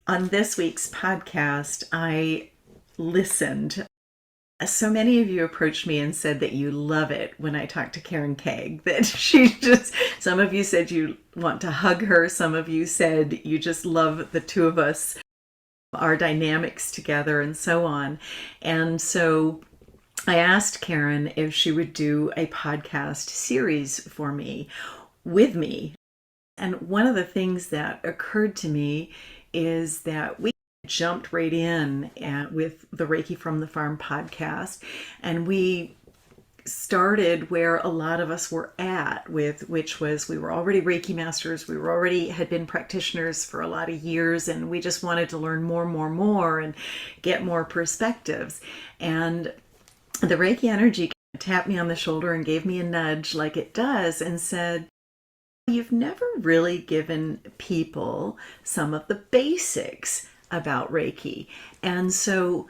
On this week's podcast, I listened. So many of you approached me and said that you love it when I talk to Karen Caig, that some of you said you want to hug her. Some of you said you just love the two of us, our dynamics together, and so on. And so I asked Karen if she would do a podcast series for me, with me. And one of the things that occurred to me is that we jumped right in with the Reiki from the Farm podcast, and we started where a lot of us were at, with which was we were already Reiki masters. We were already had been practitioners for a lot of years, and we just wanted to learn more and get more perspectives. And the Reiki energy tapped me on the shoulder and gave me a nudge like it does and said, "You've never really given people some of the basics about Reiki." And so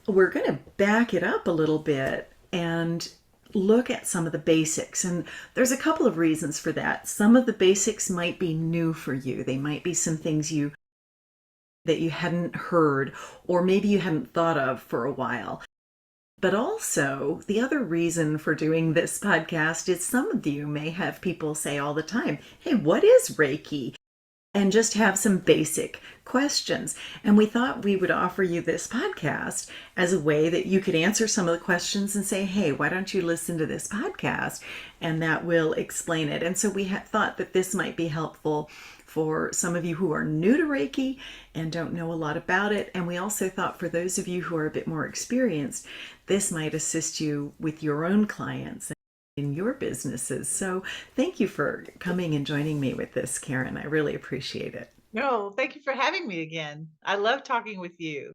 we're going to back it up a little bit and look at some of the basics. And there's a couple of reasons for that. Some of the basics might be new for you. They might be some things that you hadn't heard, or maybe you hadn't thought of for a while. But also, the other reason for doing this podcast is some of you may have people say all the time, "Hey, what is Reiki?" and just have some basic questions. And we thought we would offer you this podcast as a way that you could answer some of the questions and say, "Hey, why don't you listen to this podcast?" And that will explain it. And so we thought that this might be helpful for some of you who are new to Reiki and don't know a lot about it. And we also thought for those of you who are a bit more experienced, this might assist you with your own clients in your businesses. So thank you for coming and joining me with this, Karen. I really appreciate it. No, thank you for having me again. I love talking with you.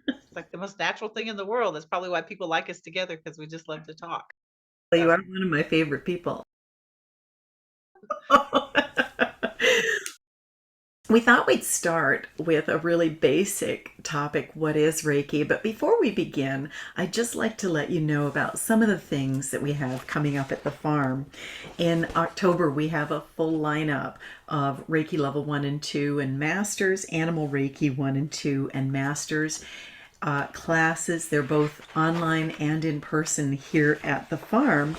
It's like the most natural thing in the world. That's probably why people like us together, because we just love to talk. You So, are one of my favorite people. We thought we'd start with a really basic topic, what is Reiki? But before we begin, I'd just like to let you know about some of the things that we have coming up at the farm. In October, we have a full lineup of Reiki Level 1 and 2 and Masters, Animal Reiki 1 and 2 and Masters classes. They're both online and in person here at the farm.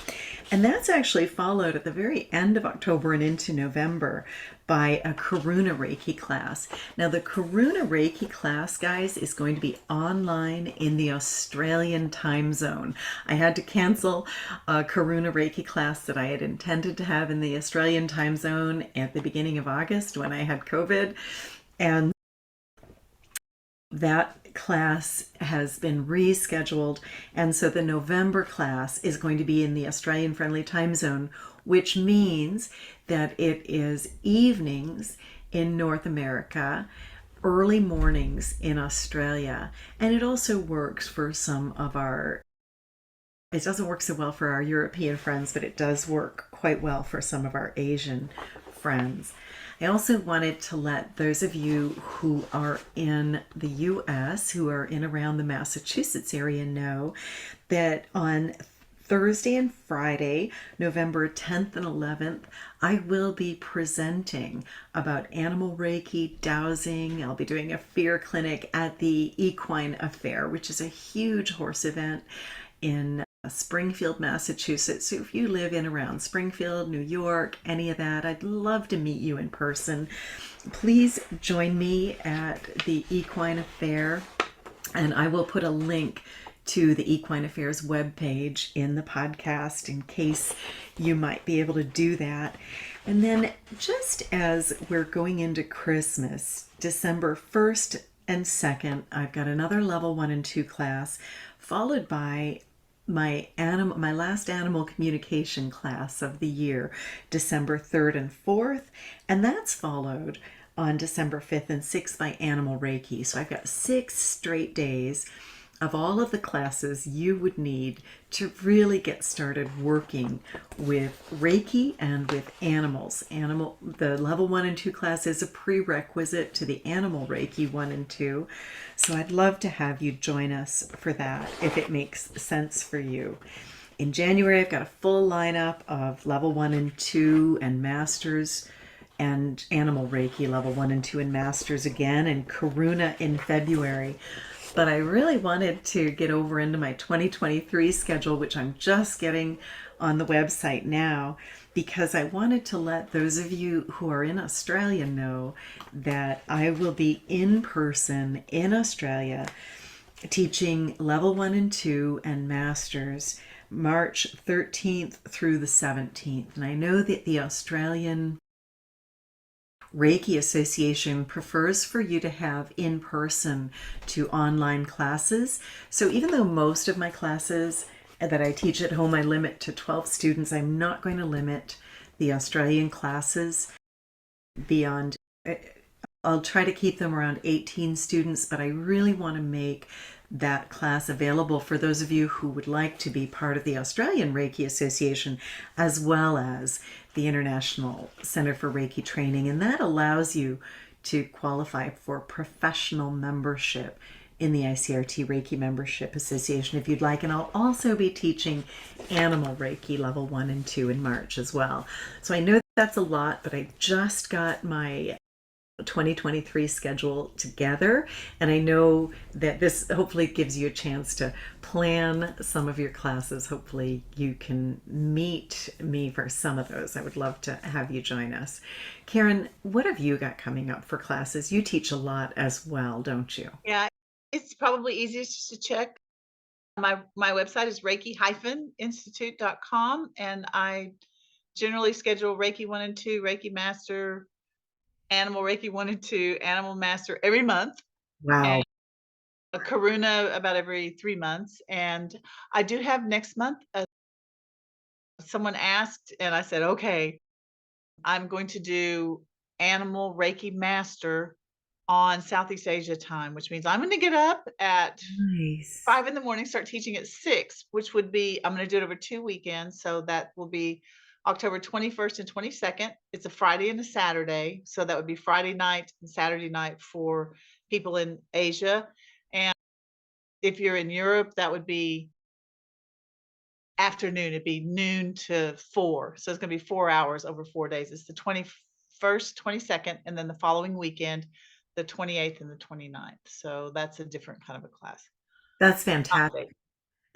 And that's actually followed at the very end of October and into November by a Karuna Reiki class. Now, the Karuna Reiki class, guys, is going to be online in the Australian time zone. I had to cancel a Karuna Reiki class that I had intended to have in the Australian time zone at the beginning of August when I had COVID. And that class has been rescheduled, and so the November class is going to be in the Australian friendly time zone, which means that it is evenings in North America, early mornings in Australia. And it also works for some of it doesn't work so well for our European friends, but it does work quite well for some of our Asian friends. I also wanted to let those of you who are in the US, who are in around the Massachusetts area, know that on Thursday and Friday, November 10th and 11th, I will be presenting about animal Reiki, dowsing. I'll be doing a fear clinic at the Equine Affair, which is a huge horse event in Springfield, Massachusetts. So if you live in around Springfield, New York, any of that, I'd love to meet you in person. Please join me at the Equine Affair, and I will put a link to the Equine Affairs webpage in the podcast in case you might be able to do that. And then just as we're going into Christmas, December 1st and 2nd, I've got another level 1 and 2 class, followed by my last animal communication class of the year, December 3rd and 4th, and that's followed on December 5th and 6th by Animal Reiki. So I've got 6 straight days of all of the classes you would need to really get started working with Reiki and with animals. The level 1 and 2 class is a prerequisite to the Animal Reiki 1 and 2. So I'd love to have you join us for that if it makes sense for you. In January, I've got a full lineup of level 1 and 2 and masters and Animal Reiki level 1 and 2 and Masters again, and Karuna in February. But I really wanted to get over into my 2023 schedule, which I'm just getting on the website now, because I wanted to let those of you who are in Australia know that I will be in person in Australia teaching level 1 and 2 and Masters March 13th through the 17th. And I know that the Australian Reiki Association prefers for you to have in person to online classes. So even though most of my classes that I teach at home I limit to 12 students, I'm not going to limit the Australian classes beyond. I'll try to keep them around 18 students, but I really want to make that class available for those of you who would like to be part of the Australian Reiki Association, as well as the International Center for Reiki Training. And that allows you to qualify for professional membership in the ICRT Reiki Membership Association if you'd like. And I'll also be teaching Animal Reiki level 1 and 2 in March as well. So I know that's a lot, but I just got my 2023 schedule together, and I know that this hopefully gives you a chance to plan some of your classes. Hopefully you can meet me for some of those. I would love to have you join us. Karen, what have you got coming up for classes? You teach a lot as well, don't you? Yeah, it's probably easiest just to check. My website is reiki-institute.com, and I generally schedule Reiki 1 and 2, Reiki Master, Animal Reiki 1 and 2, Animal Master every month, and Wow. a Karuna about every 3 months. And I do have next month, someone asked, and I said, okay, I'm going to do Animal Reiki Master on Southeast Asia time, which means I'm going to get up at Nice. 5 in the morning, start teaching at 6, which would be, I'm going to do it over 2 weekends. So that will be October 21st and 22nd. It's a Friday and a Saturday. So that would be Friday night and Saturday night for people in Asia. And if you're in Europe, that would be afternoon. It'd be noon to 4. So it's going to be 4 hours over 4 days. It's the 21st, 22nd, and then the following weekend, the 28th and the 29th. So that's a different kind of a class. That's fantastic. Update.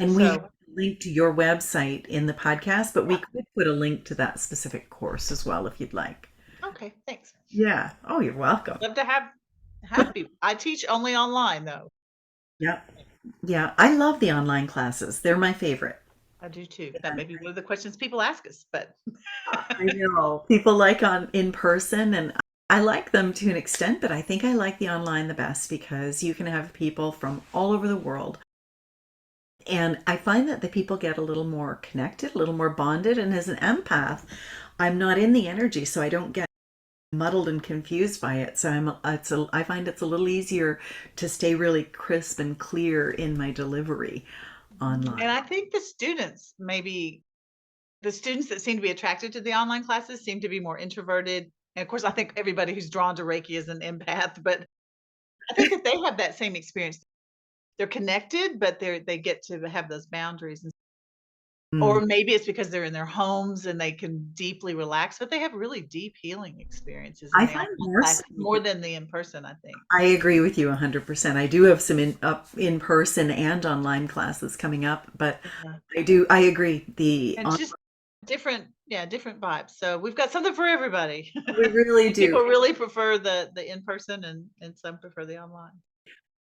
And we have So, a link to your website in the podcast, but we yeah. could put a link to that specific course as well if you'd like. Okay, thanks. Yeah. Oh, you're welcome. Love to have people. I teach only online though. Yeah. Yeah. I love the online classes. They're my favorite. I do too. That may be one of the questions people ask us, but I know people like on in person, and I like them to an extent, but I think I like the online the best because you can have people from all over the world. And I find that the people get a little more connected, a little more bonded. And as an empath, I'm not in the energy, so I don't get muddled and confused by it. So I find it's a little easier to stay really crisp and clear in my delivery online. and I think the students that seem to be attracted to the online classes seem to be more introverted. And of course, I think everybody who's drawn to Reiki is an empath, but I think that they have that same experience. They're connected, but they get to have those boundaries. Mm. Or maybe it's because they're in their homes and they can deeply relax, but they have really deep healing experiences in I the find online more so. classes, more than the in-person, I think. I agree with you 100%. I do have some in person and online classes coming up, but Yeah. I agree. And just different vibes. So we've got something for everybody. We really Some do. people really prefer the in-person and some prefer the online.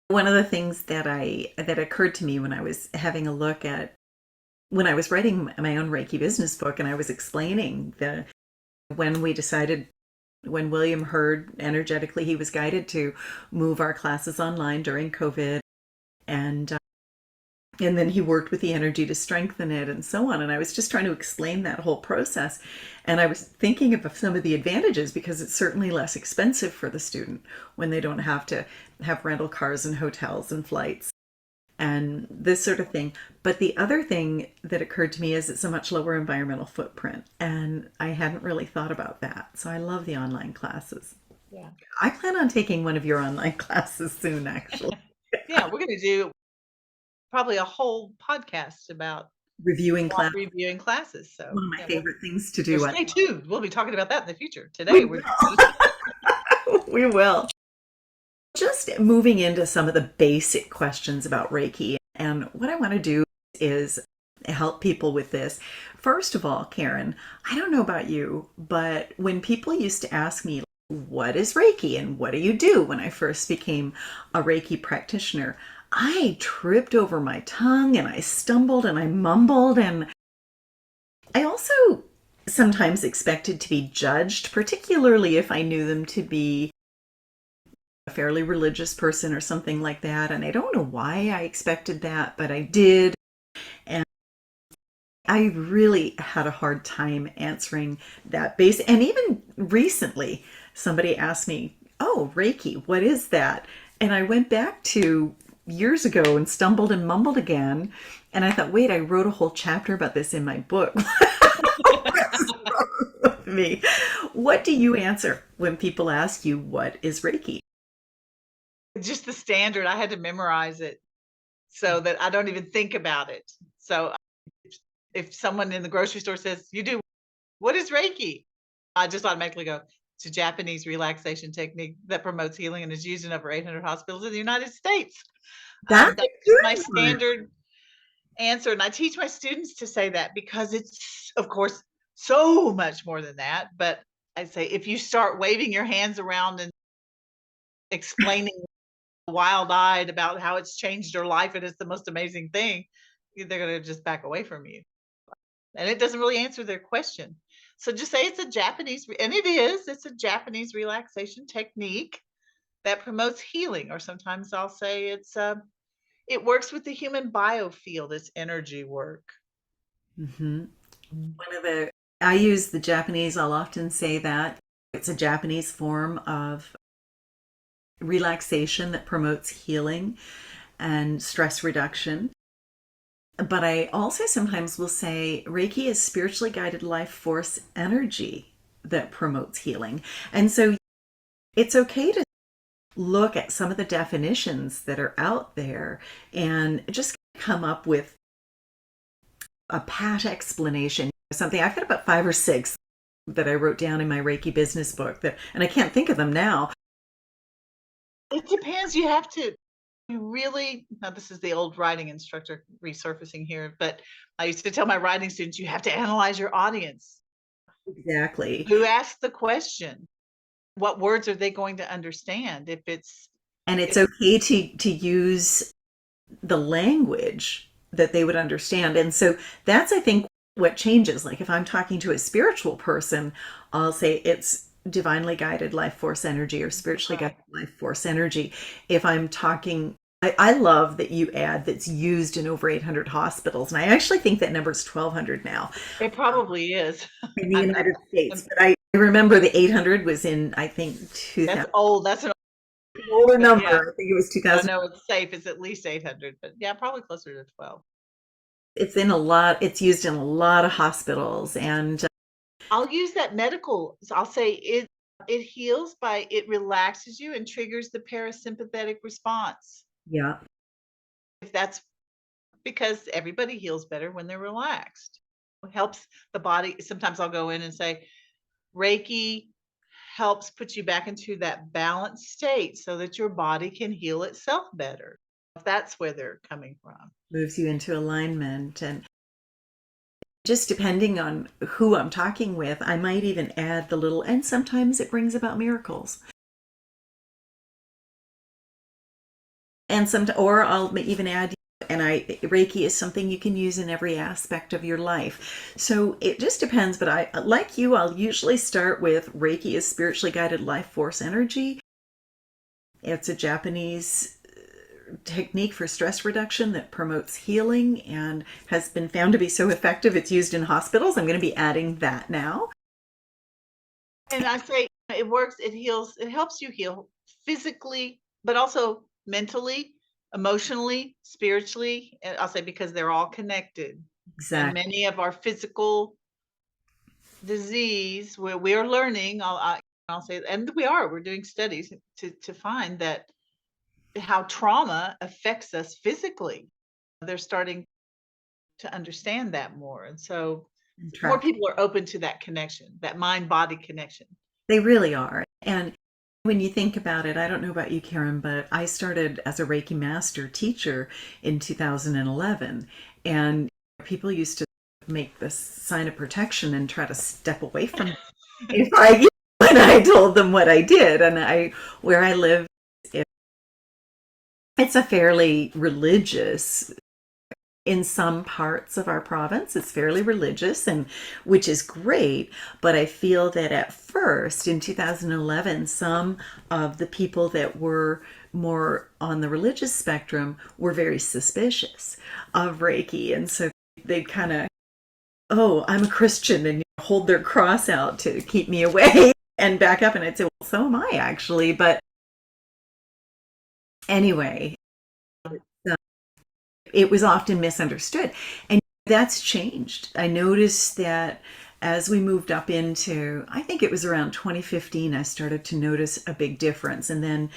One of the things that occurred to me when I was having a look at when I was writing my own Reiki business book, and I was explaining the when we decided when William heard energetically he was guided to move our classes online during COVID, and and then he worked with the energy to strengthen it and so on. And I was just trying to explain that whole process, and I was thinking of some of the advantages because it's certainly less expensive for the student when they don't have to have rental cars and hotels and flights and this sort of thing. But the other thing that occurred to me is it's a much lower environmental footprint, and I hadn't really thought about that. So I love the online classes. Yeah. I plan on taking one of your online classes soon, actually. Yeah, we're gonna do probably a whole podcast about Reviewing class, reviewing classes. So one of my yeah, favorite things to so do. stay tuned. We'll be talking about that in the future. We Today, we're just will. We will. Just moving into some of the basic questions about Reiki. And what I want to do is help people with this. First of all, Karen, I don't know about you, but when people used to ask me, what is Reiki and what do you do when I first became a Reiki practitioner, I tripped over my tongue and I stumbled and I mumbled. And I also sometimes expected to be judged, particularly if I knew them to be a fairly religious person or something like that. And I don't know why I expected that, but I did. And I really had a hard time answering that base. And even recently, somebody asked me, "Oh, Reiki, what is that?" And I went back to years ago and stumbled and mumbled again. And I thought, wait, I wrote a whole chapter about this in my book. What's wrong with me? What do you answer when people ask you, what is Reiki? just the standard. I had to memorize it so that I don't even think about it. So if someone in the grocery store says, "You do what is Reiki?" I just automatically go, "It's a Japanese relaxation technique that promotes healing and is used in over 800 hospitals in the United States." That's a That's just my good one. standard answer, and I teach my students to say that because it's, of course, so much more than that. But I say if you start waving your hands around and explaining wild-eyed about how it's changed your life and it's the most amazing thing, they're going to just back away from you, and it doesn't really answer their question. So just say it's a Japanese, and it is. It's a Japanese relaxation technique that promotes healing, or sometimes I'll say it works with the human biofield. It's energy work. Hmm. One of the, I use the Japanese, I'll often say that it's a Japanese form of relaxation that promotes healing and stress reduction. But I also sometimes will say Reiki is spiritually guided life force energy that promotes healing. And so it's okay to look at some of the definitions that are out there and just come up with a pat explanation. Something I've got about 5 or 6 that I wrote down in my Reiki business book that, and I can't think of them now. It depends. You have to you really, now this is the old writing instructor resurfacing here, but I used to tell my writing students, you have to analyze your audience. Exactly. Who asked the question? What words are they going to understand? If it's And it's if okay to use the language that they would understand. And so that's, I think, what changes. Like if I'm talking to a spiritual person, I'll say it's divinely guided life force energy or spiritually guided right, life force energy. If I'm talking, I love that you add that's used in over 800 hospitals. And I actually think that number is 1,200 now it probably is. in the I'm, I'm, United States. I'm But I remember the 800 was in, I think, that's 2000, old. That's an older but yeah. number. I think it was Oh 2000. no, it's safe. It's at least 800, but yeah, probably closer to 12. It's in a lot, it's used in a lot of hospitals. And I'll use that medical. So I'll say it heals by it relaxes you and triggers the parasympathetic response. yeah. If that's because everybody heals better when they're relaxed. It helps the body. Sometimes I'll go in and say, Reiki helps put you back into that balanced state so that your body can heal itself better. If that's where they're coming from. Moves you into alignment. And just depending on who I'm talking with, I might even add the little, and sometimes it brings about miracles. And some, or I'll even add, and Reiki is something you can use in every aspect of your life. So it just depends. But I, like you, I'll usually start with Reiki is spiritually guided life force energy. It's a Japanese technique for stress reduction that promotes healing and has been found to be so effective it's used in hospitals. I'm going to be adding that now. And I say it works, it heals, it helps you heal physically, but also mentally, emotionally, spiritually. And I'll say because they're all connected. And Exactly. many of our physical disease where we are learning, I'll say, and we're doing studies to find that how trauma affects us physically. They're starting to understand that more. And so And more track. people are open to that connection, that mind-body connection. They really are. And when you think about it, I don't know about you, Karen, but I started as a Reiki master teacher in 2011. And people used to make this sign of protection and try to step away from me if I when I told them what I did. And where I live, it's a fairly religious, in some parts of our province it's fairly religious, and which is great, but I feel that at first in 2011 some of the people that were more on the religious spectrum were very suspicious of Reiki, and so they'd kind of, oh, I'm a Christian, and hold their cross out to keep me away and back up, and I'd say, well, so am I actually, but anyway, it was often misunderstood. And that's changed. I noticed that as we moved up into, I think it was around 2015, I started to notice a big difference. And then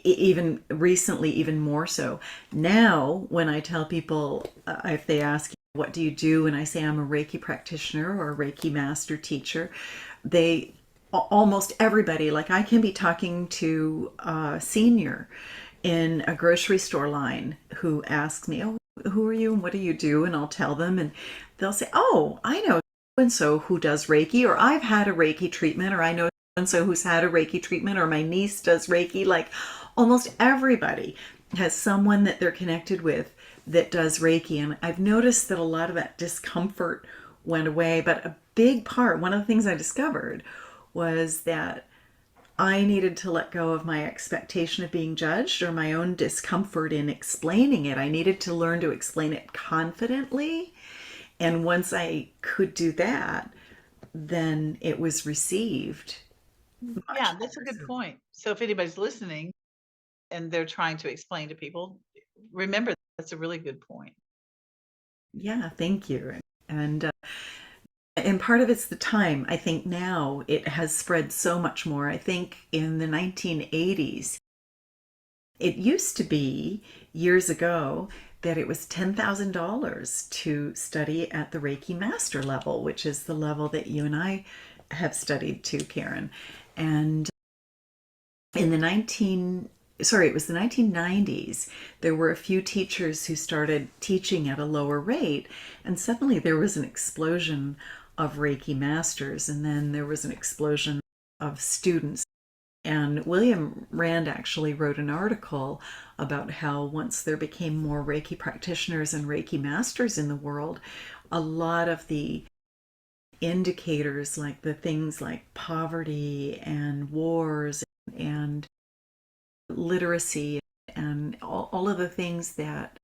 even recently, even more so. Now, when I tell people, if they ask, what do you do? And I say I'm a Reiki practitioner or a Reiki master teacher, they almost everybody, like I can be talking to a senior in a grocery store line who asks me, oh, who are you and what do you do? And I'll tell them, and they'll say, oh, I know so and so who does Reiki, or I've had a Reiki treatment, or I know so and so who's had a Reiki treatment, or my niece does Reiki. Like almost everybody has someone that they're connected with that does Reiki. And I've noticed that a lot of that discomfort went away. But a big part, one of the things I discovered was that I needed to let go of my expectation of being judged or my own discomfort in explaining it. I needed to learn to explain it confidently. And once I could do that, then it was received much Yeah, that's a better. good So, point. So if anybody's listening and they're trying to explain to people, remember that's a really good point. yeah, thank you. And part of it's the time. I think now it has spread so much more. I think in the 1980s, it used to be years ago that it was $10,000 to study at the Reiki master level, which is the level that you and I have studied to, Karen. And in the 19 sorry, it was the 1990s, there were a few teachers who started teaching at a lower rate, and suddenly there was an explosion of Reiki masters, and then there was an explosion of students. And William Rand actually wrote an article about how once there became more Reiki practitioners and Reiki masters in the world, a lot of the indicators, like the things like poverty and wars and literacy and all of the things that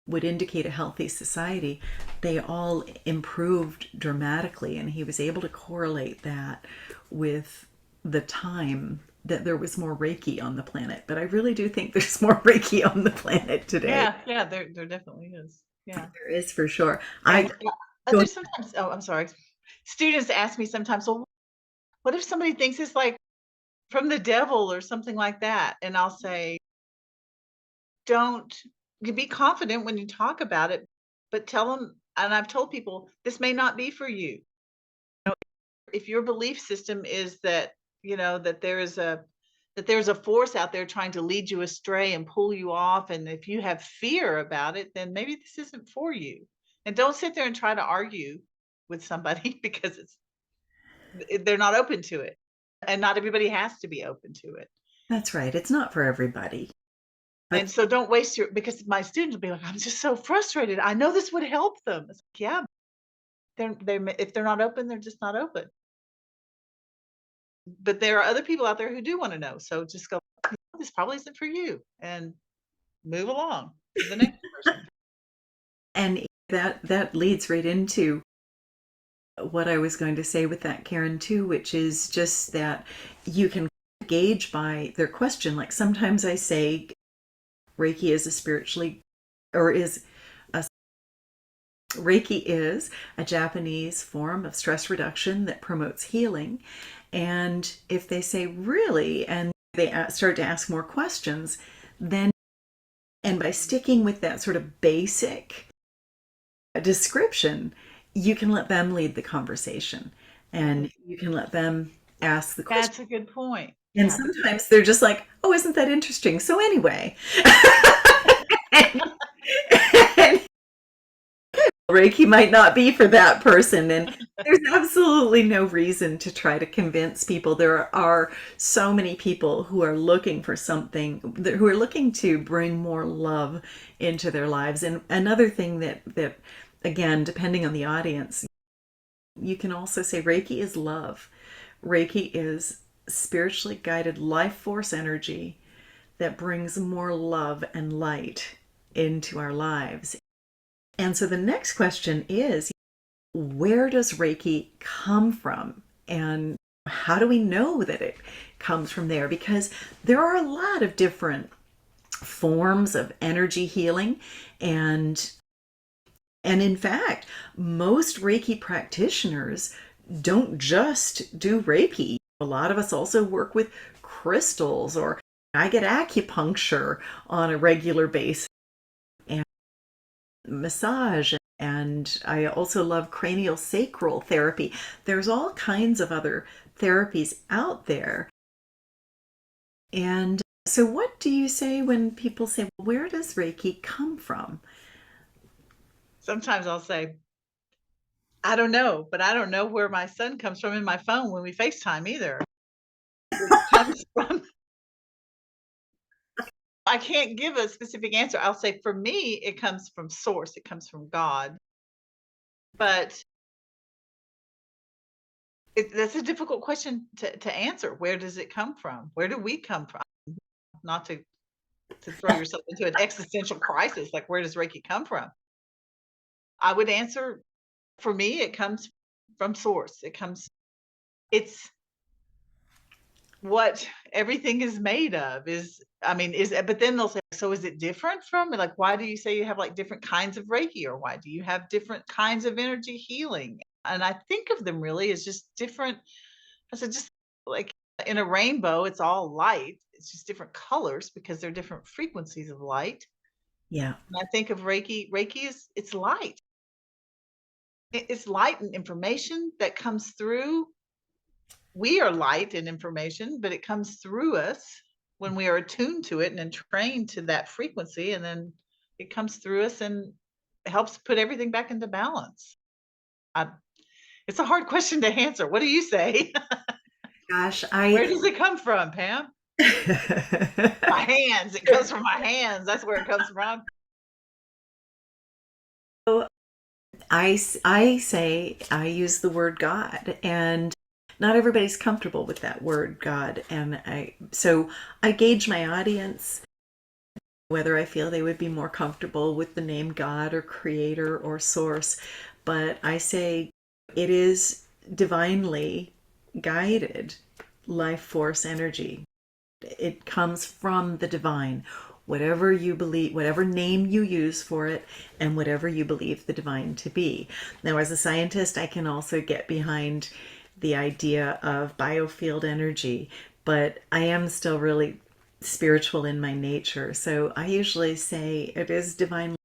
would indicate a healthy society, they all improved dramatically. And he was able to correlate that with the time that there was more Reiki on the planet. But I really do think there's more Reiki on the planet today. Yeah, yeah, there definitely is. Yeah. There is for sure. I And go. there's sometimes, oh, I'm sorry. Students ask me sometimes, well, what if somebody thinks it's like from the devil or something like that? And I'll say, don't, you be confident when you talk about it, but tell them, and I've told people, this may not be for you. If your belief system is that, that there's a force out there trying to lead you astray and pull you off, and if you have fear about it, then maybe this isn't for you. And don't sit there and try to argue with somebody because they're not open to it. And not everybody has to be open to it. That's right. It's not for everybody. But And so don't waste because my students will be like, I'm just so frustrated. I know this would help them. It's like, yeah, if they're not open, they're just not open. But there are other people out there who do want to know. So just go, this probably isn't for you, and move along to the next person. and that leads right into what I was going to say with that, Karen, too, which is just that you can gauge by their question. Like sometimes I say Reiki is a spiritually, or is a Reiki is a Japanese form of stress reduction that promotes healing. And if they say really, and they start to ask more questions, then, and by sticking with that sort of basic description, you can let them lead the conversation and you can let them ask the question. That's a good point. And Yeah. sometimes they're just like, oh, isn't that interesting? So anyway, and Reiki might not be for that person. And there's absolutely no reason to try to convince people. There are so many people who are looking for something, who are looking to bring more love into their lives. And another thing that again, depending on the audience, you can also say Reiki is love. Reiki is spiritually guided life force energy that brings more love and light into our lives. And so the next question is, where does Reiki come from? And how do we know that it comes from there? Because there are a lot of different forms of energy healing. And in fact, most Reiki practitioners don't just do Reiki. A lot of us also work with crystals, or I get acupuncture on a regular basis and massage. And I also love cranial sacral therapy. There's all kinds of other therapies out there. And so, what do you say when people say, where does Reiki come from? Sometimes I'll say, I don't know, but I don't know where my son comes from in my phone when we FaceTime either. It comes from, I can't give a specific answer. I'll say for me, it comes from source, it comes from God. But that's a difficult question to answer. Where does it come from? Where do we come from? Not to throw yourself into an existential crisis, like where does Reiki come from? I would answer, for me, it comes from source. It's what everything is made of is, I mean, but then they'll say, so is it different from, like, why do you say you have like different kinds of Reiki, or why do you have different kinds of energy healing? And I think of them really as just different. I said, just like in a rainbow, it's all light. It's just different colors because they're different frequencies of light. Yeah. And I think of Reiki. Reiki it's light. It's light and information that comes through. We are light and information, but it comes through us when we are attuned to it and then trained to that frequency, and then it comes through us and helps put everything back into balance. I, it's a hard question to answer. What do you say? Gosh, Where does it come from, Pam? My hands. It comes from my hands. That's where it comes from. I say I use the word God, and not everybody's comfortable with that word God, and I gauge my audience whether I feel they would be more comfortable with the name God or creator or source. But I say it is divinely guided life force energy. It comes from the divine. Whatever you believe, whatever name you use for it, and whatever you believe the divine to be. Now, as a scientist, I can also get behind the idea of biofield energy, but I am still really spiritual in my nature. So I usually say it is divinely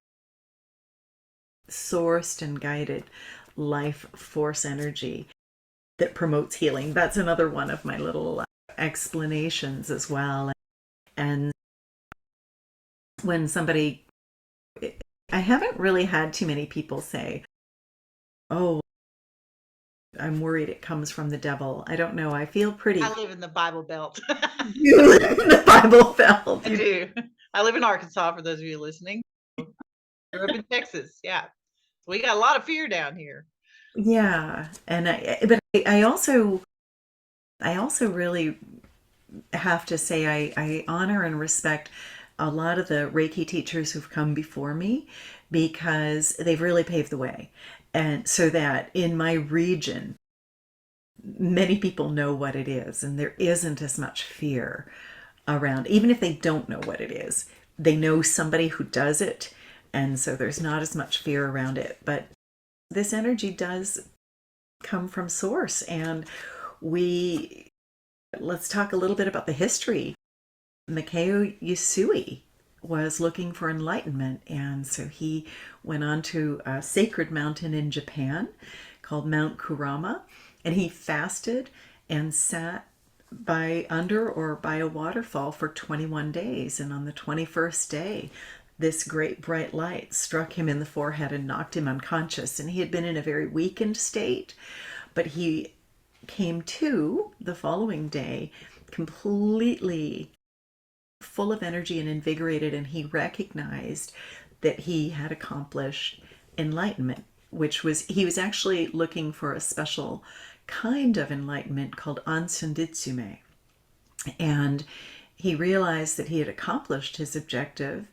sourced and guided life force energy that promotes healing. That's another one of my little explanations as well. And when somebody, I haven't really had too many people say, oh, I'm worried it comes from the devil. I don't know. I feel pretty. I live in the Bible Belt. You live in the Bible Belt. I do. I live in Arkansas, for those of you listening. I grew up in Texas. Yeah. We got a lot of fear down here. Yeah. And I also really have to say I honor and respect a lot of the Reiki teachers who've come before me, because they've really paved the way. And so that in my region, many people know what it is, and there isn't as much fear around. Even if they don't know what it is, they know somebody who does it, and so there's not as much fear around it. But this energy does come from source, and let's talk a little bit about the history. Mikao Usui was looking for enlightenment. And so he went on to a sacred mountain in Japan called Mount Kurama, and he fasted and sat by under or by a waterfall for 21 days. And on the 21st day, this great bright light struck him in the forehead and knocked him unconscious. And he had been in a very weakened state, but he came to the following day completely full of energy and invigorated, and he recognized that he had accomplished enlightenment, which was, he was actually looking for a special kind of enlightenment called ansunditsume. And he realized that he had accomplished his objective.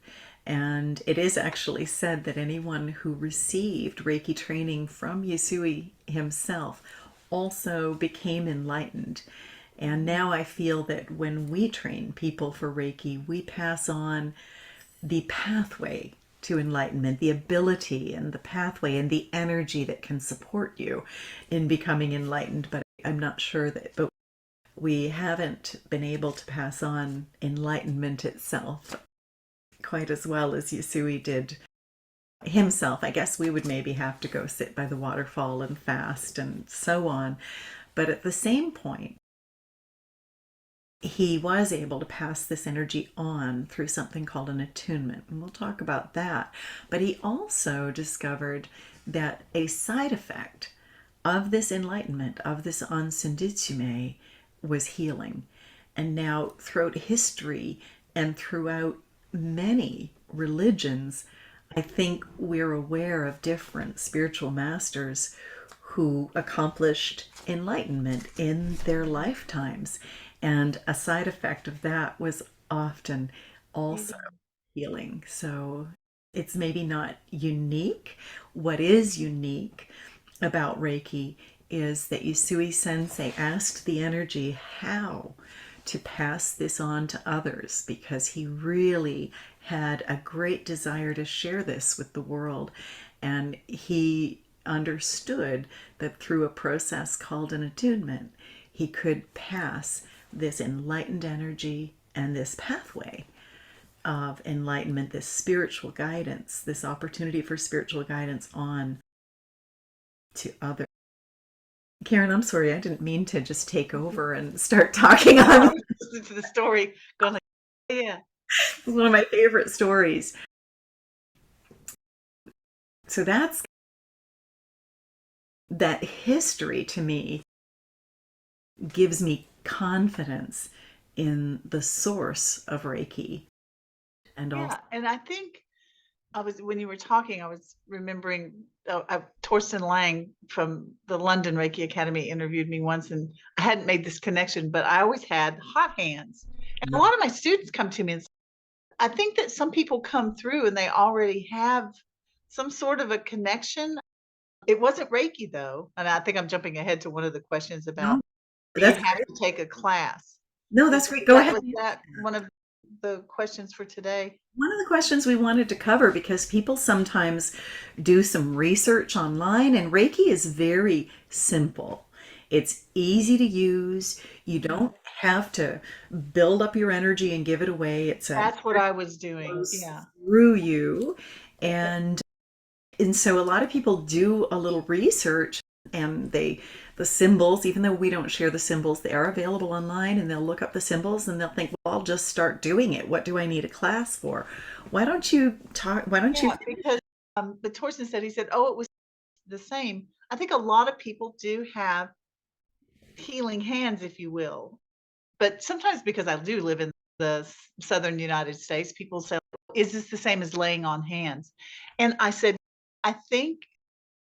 And it is actually said that anyone who received Reiki training from Yusui himself also became enlightened. And now I feel that when we train people for Reiki, we pass on the pathway to enlightenment, the ability and the pathway and the energy that can support you in becoming enlightened. But I'm not sure that, but we haven't been able to pass on enlightenment itself quite as well as Yusui did himself. I guess we would maybe have to go sit by the waterfall and fast and so on. But at the same point, he was able to pass this energy on through something called an attunement. And we'll talk about that. But he also discovered that a side effect of this enlightenment, of this ansunditsume, was healing. And now throughout history and throughout many religions, I think we're aware of different spiritual masters who accomplished enlightenment in their lifetimes. And a side effect of that was often also healing. So it's maybe not unique. What is unique about Reiki is that Yusui Sensei asked the energy how to pass this on to others, because he really had a great desire to share this with the world. And he understood that through a process called an attunement, he could pass this enlightened energy and this pathway of enlightenment, this spiritual guidance, this opportunity for spiritual guidance on to others. Karen, I'm sorry, I didn't mean to just take over and start talking on. Listen to the story, going like, yeah. It's one of my favorite stories. So that's that history to me gives me confidence in the source of Reiki. And also, Yeah, and I think when you were talking, I was remembering Torsten Lang from the London Reiki Academy interviewed me once, and I hadn't made this connection, but I always had hot hands. And a lot of my students come to me and say, I think that some people come through and they already have some sort of a connection. It wasn't Reiki though. And I think I'm jumping ahead to one of the questions about no, do you that's have great. to take a class? No, Was that's great. Go ahead. was that one of the questions for today? One of the questions we wanted to cover, because people sometimes do some research online, and Reiki is very simple. It's easy to use. You don't have to build up your energy and give it away. It's a That's what I was doing. goes Yeah. through you. And so a lot of people do a little research, and the symbols, even though we don't share the symbols, they are available online, and they'll look up the symbols and they'll think, well, I'll just start doing it. What do I need a class for? Why don't you talk? Why don't you? Yeah, because but Torsten said, he said, oh, it was the same. I think a lot of people do have healing hands, if you will. But sometimes because I do live in the southern United States, people say, is this the same as laying on hands? And I said, I think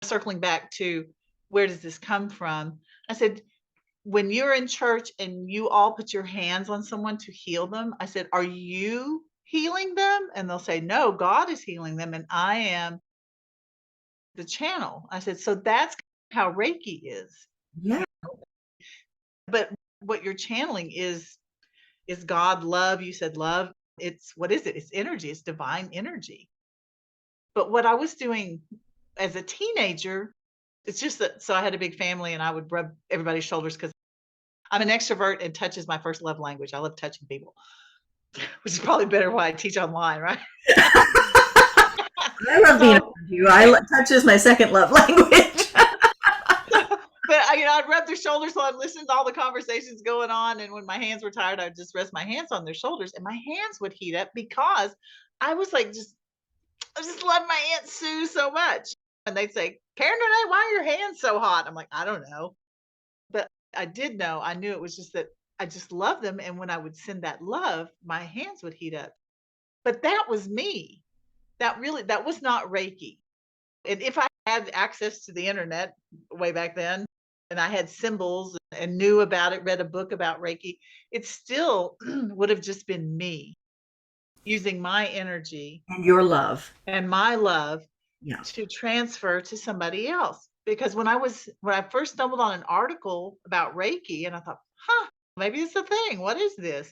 circling back to where does this come from? I said, when you're in church and you all put your hands on someone to heal them, I said, are you healing them? And they'll say, no, God is healing them, and I am the channel. I said, so that's how Reiki is. Yeah, But what you're channeling is God, love. You said love. It's what is it? It's energy. It's divine energy. But what I was doing as a teenager, it's just that so I had a big family and I would rub everybody's shoulders because I'm an extrovert and touch is my first love language. I love touching people. which is probably better why I teach online, right? I love being So around you. Touch is my second love language. but I'd rub their shoulders while I'm listening to all the conversations going on. And when my hands were tired, I'd just rest my hands on their shoulders, and my hands would heat up because I was like, I just love my Aunt Sue so much. And they'd say, Karen, today, why are your hands so hot? I'm like, I don't know. But I did know, I knew it was just that I just love them. And when I would send that love, my hands would heat up. But that was me. That was not Reiki. And if I had access to the internet way back then, and I had symbols and knew about it, read a book about Reiki, it still would have just been me using my energy And your love. and my love Yeah. to transfer to somebody else. Because when I first stumbled on an article about Reiki, and I thought, huh, maybe it's a thing. What is this?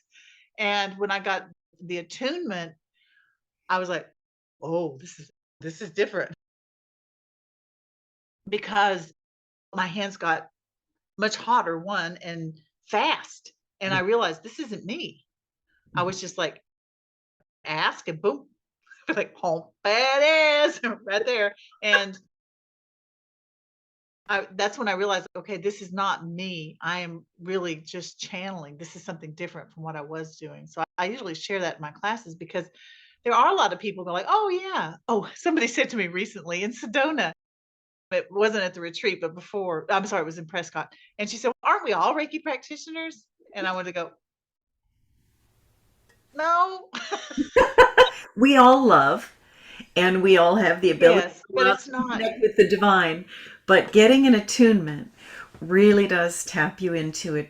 And when I got the attunement, I was like, oh, this is different because my hands got much hotter, one, and fast. And I Yeah. realized this isn't me. I Mhm. was just like, ask and boom, like, home, there it is, right there. And that's when I realized, okay, this is not me. I am really just channeling. This is something different from what I was doing. So I usually share that in my classes because there are a lot of people that are like, oh, yeah. Oh, somebody said to me recently in Sedona, it wasn't at the retreat, but before, I'm sorry, it was in Prescott. And she said, aren't we all Reiki practitioners? And I wanted to go, no. We all love, and we all have the ability Yes, to but love it's and not connect with the divine. But getting an attunement really does tap you into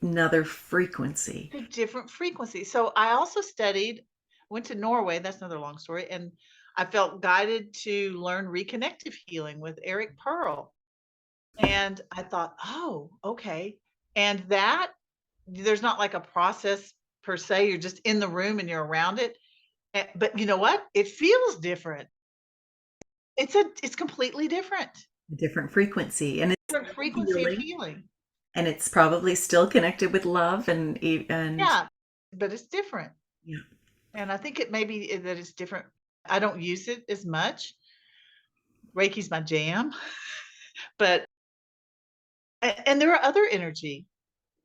another frequency. a different frequency. So I also studied, went to Norway. That's another long story. And I felt guided to learn reconnective healing with Eric Pearl. And I thought, oh, okay. And that there's not like a process per se. You're just in the room and you're around it. But you know what? It feels different. It's completely different. A different frequency, and it's Different still frequency of healing, healing. and it's probably still connected with love and Yeah, but it's different. yeah. And I think it may be that it's different. I don't use it as much. Reiki's my jam, but and there are other energy,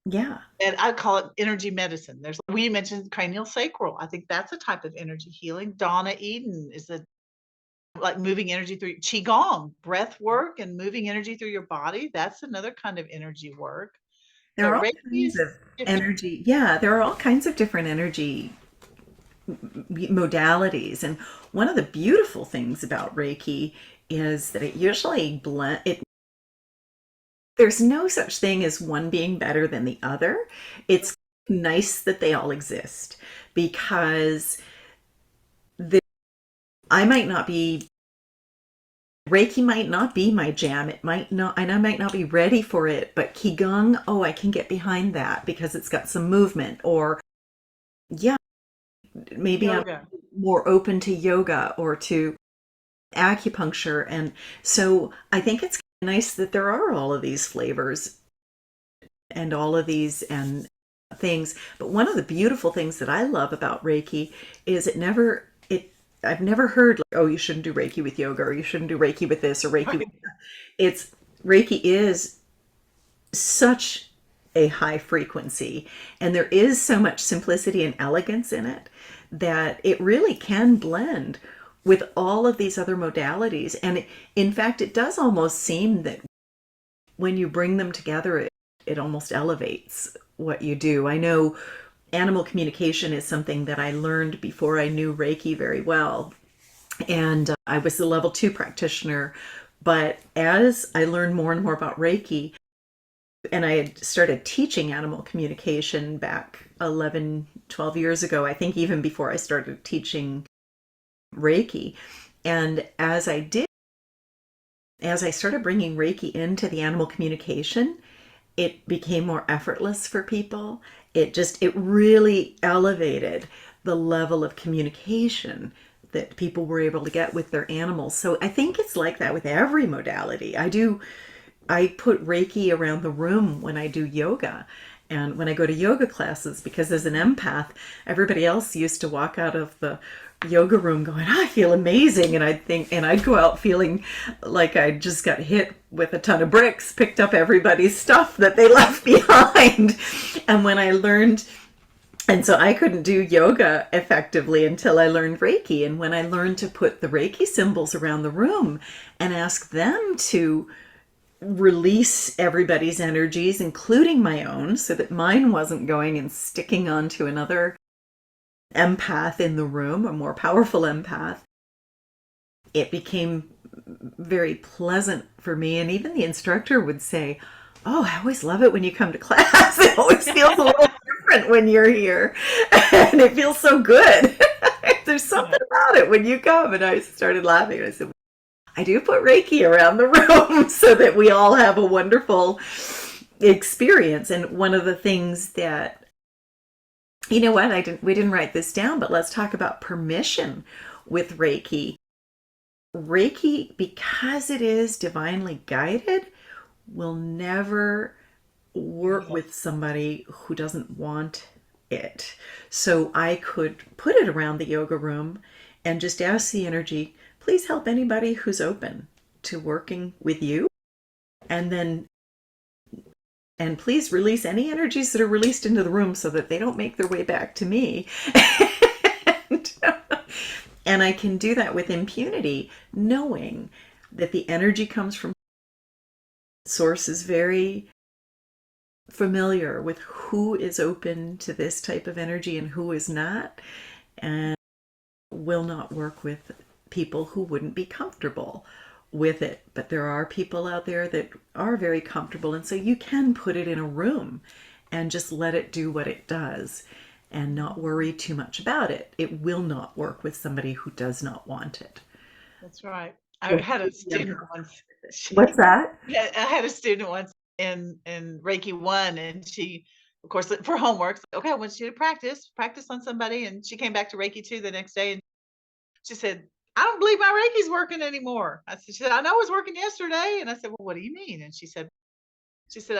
Yeah. and I call it energy medicine. There's we mentioned cranial sacral. I think that's a type of energy healing. Donna Eden is a like moving energy through qigong, breath work, and moving energy through your body. That's another kind of energy work. There are But all Reiki kinds is of different. energy. Yeah, there are all kinds of different energy modalities. And one of the beautiful things about Reiki is that it usually blend it. There's no such thing as one being better than the other. It's nice that they all exist because the, I might not be Reiki might not be my jam. It might not, and I might not be ready for it, but Qigong, oh, I can get behind that because it's got some movement. Or, yeah, maybe I'm Yoga. more open to yoga or to acupuncture. And so I think it's nice that there are all of these flavors and all of these and things. But one of the beautiful things that I love about Reiki is I've never heard like, oh, you shouldn't do Reiki with yoga or you shouldn't do Reiki with this or Reiki with Right. that. It's Reiki is such a high frequency and there is so much simplicity and elegance in it that it really can blend with all of these other modalities. And in fact, it does almost seem that when you bring them together, it almost elevates what you do. I know animal communication is something that I learned before I knew Reiki very well. And I was a level 2 practitioner. But as I learned more and more about Reiki, and I had started teaching animal communication back 11, 12 years ago, I think even before I started teaching Reiki. And as I started bringing Reiki into the animal communication, it became more effortless for people. It really elevated the level of communication that people were able to get with their animals. So I think it's like that with every modality. I put Reiki around the room when I do yoga. And when I go to yoga classes, because as an empath, everybody else used to walk out of the yoga room going, I feel amazing. And I'd go out feeling like I just got hit with a ton of bricks, picked up everybody's stuff that they left behind. And when I learned, and so I couldn't do yoga effectively until I learned Reiki. And when I learned to put the Reiki symbols around the room and ask them to release everybody's energies, including my own, so that mine wasn't going and sticking onto another empath in the room, a more powerful empath, it became very pleasant for me. And even the instructor would say, oh, I always love it when you come to class. It always feels a little different when you're here. And it feels so good. There's something about it when you come. And I started laughing. I said, I do put Reiki around the room so that we all have a wonderful experience. And one of the things that, you know what, we didn't write this down, but let's talk about permission with Reiki. Reiki, because it is divinely guided, will never work with somebody who doesn't want it. So I could put it around the yoga room and just ask the energy, please help anybody who's open to working with you. And please release any energies that are released into the room so that they don't make their way back to me. And I can do that with impunity, knowing that the energy comes from source is very familiar with who is open to this type of energy and who is not, and will not work with people who wouldn't be comfortable with it. But there are people out there that are very comfortable, and so you can put it in a room and just let it do what it does and not worry too much about it. It will not work with somebody who does not want it. That's right. I had a student once. What's that? I had a student once in Reiki 1, and she, of course, for homework, okay, I want you to practice on somebody. And she came back to Reiki 2 the next day, and she said, I don't believe my Reiki's working anymore. She said, I know it was working yesterday. And I said, well, what do you mean? And she said,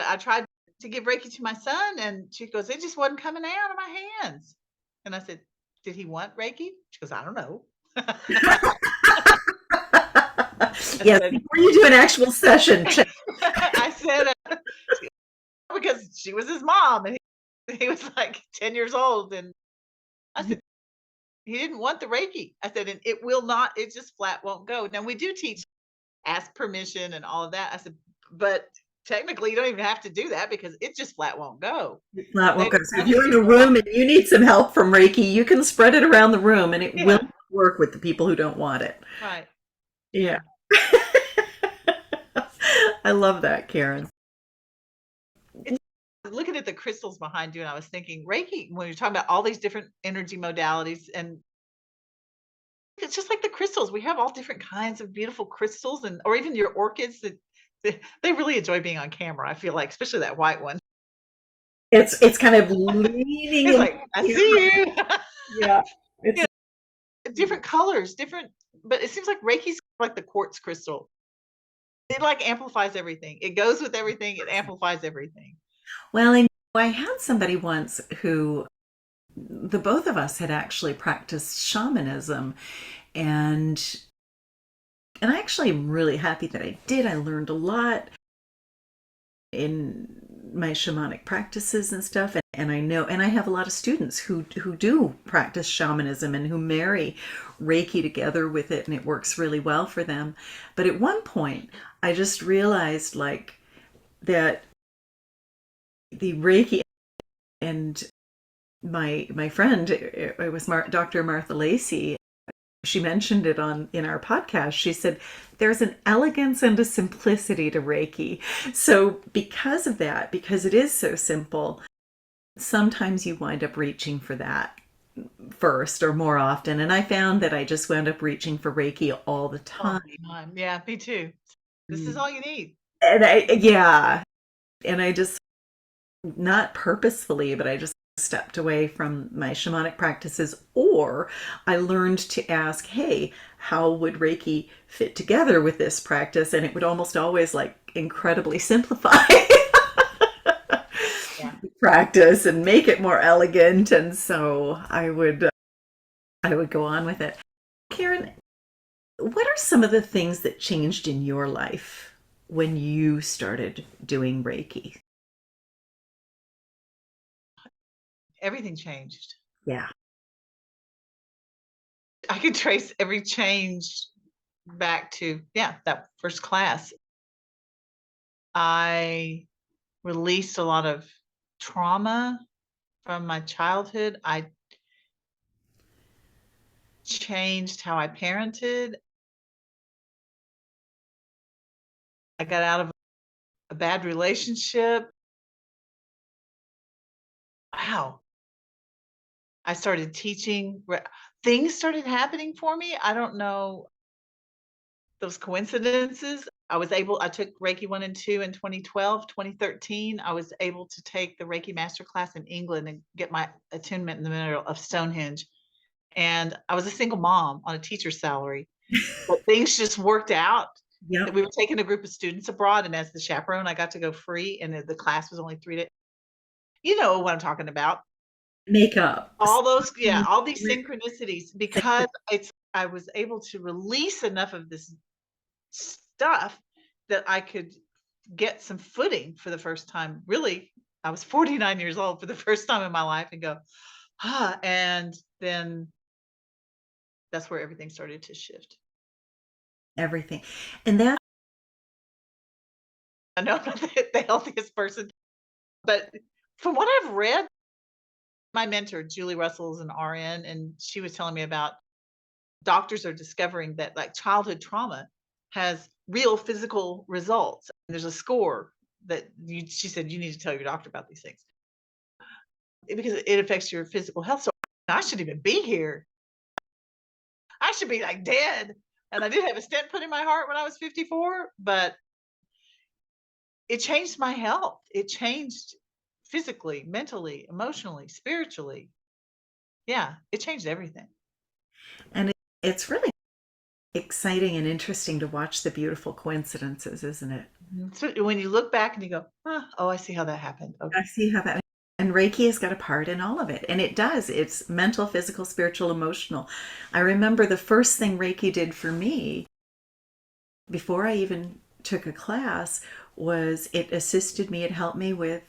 I tried to give Reiki to my son, and she goes, it just wasn't coming out of my hands. And I said, did he want Reiki? She goes, I don't know. Yes, before you do an actual session. I said, because she was his mom, and he was like 10 years old. And I said, he didn't want the Reiki. I said, and it will not, it just flat won't go. Now we do teach, ask permission and all of that. I said, but technically you don't even have to do that because it just flat won't go. Flat won't go. So if you're in a room and you need some help from Reiki, you can spread it around the room and it will work with the people who don't want it. Right. Yeah. I love that, Karen. Looking at the crystals behind you, and I was thinking Reiki, when you're talking about all these different energy modalities, and it's just like the crystals. We have all different kinds of beautiful crystals, and or even your orchids that they really enjoy being on camera. I feel like, especially that white one. It's kind of leaning. It's like, I see you. Yeah. It's different colors, different, but it seems like Reiki's like the quartz crystal. It like amplifies everything. It goes with everything. It amplifies everything. Well, and I had somebody once who the both of us had actually practiced shamanism, and I actually am really happy that I did. I learned a lot in my shamanic practices and stuff, and I know, and I have a lot of students who do practice shamanism and who marry Reiki together with it, and it works really well for them. But at one point I just realized like that the Reiki, and my friend, it was Dr. Martha Lacey, she mentioned it in our podcast. She said there's an elegance and a simplicity to Reiki. So because of that, because it is so simple, sometimes you wind up reaching for that first or more often. And I found that I just wound up reaching for Reiki all the time. Yeah, me too. This is all you need. And I just, not purposefully, but I just stepped away from my shamanic practices, or I learned to ask, hey, how would Reiki fit together with this practice? And it would almost always like incredibly simplify. Yeah. practice and make it more elegant. And so I would go on with it. Karen, what are some of the things that changed in your life when you started doing Reiki? Everything changed. Yeah. I could trace every change back to, yeah, that first class. I released a lot of trauma from my childhood. I changed how I parented. I got out of a bad relationship. Wow. I started teaching. Things started happening for me. I don't know those coincidences. I took Reiki 1 and 2 in 2012, 2013. I was able to take the Reiki master class in England and get my attunement in the middle of Stonehenge. And I was a single mom on a teacher's salary, but things just worked out that Yep. we were taking a group of students abroad. And as the chaperone, I got to go free. And the class was only 3 days. You know what I'm talking about. Makeup. All those, yeah, all these synchronicities because I was able to release enough of this stuff that I could get some footing for the first time. Really, I was 49 years old for the first time in my life and go, ah, and then that's where everything started to shift. Everything. And that I know I'm not the healthiest person, but from what I've read, my mentor, Julie Russell, is an RN, and she was telling me about doctors are discovering that like childhood trauma has real physical results. There's a score that she said you need to tell your doctor about these things because it affects your physical health. So I shouldn't even be here. I should be like dead. And I did have a stent put in my heart when I was 54, but it changed my health. It changed physically, mentally, emotionally, spiritually. Yeah, it changed everything. and it's really exciting and interesting to watch the beautiful coincidences, isn't it? So when you look back and you go, oh, I see how that happened. Okay. I see how that and Reiki has got a part in all of it. And it does. It's mental, physical, spiritual, emotional. I remember the first thing Reiki did for me before I even took a class was it assisted me, it helped me with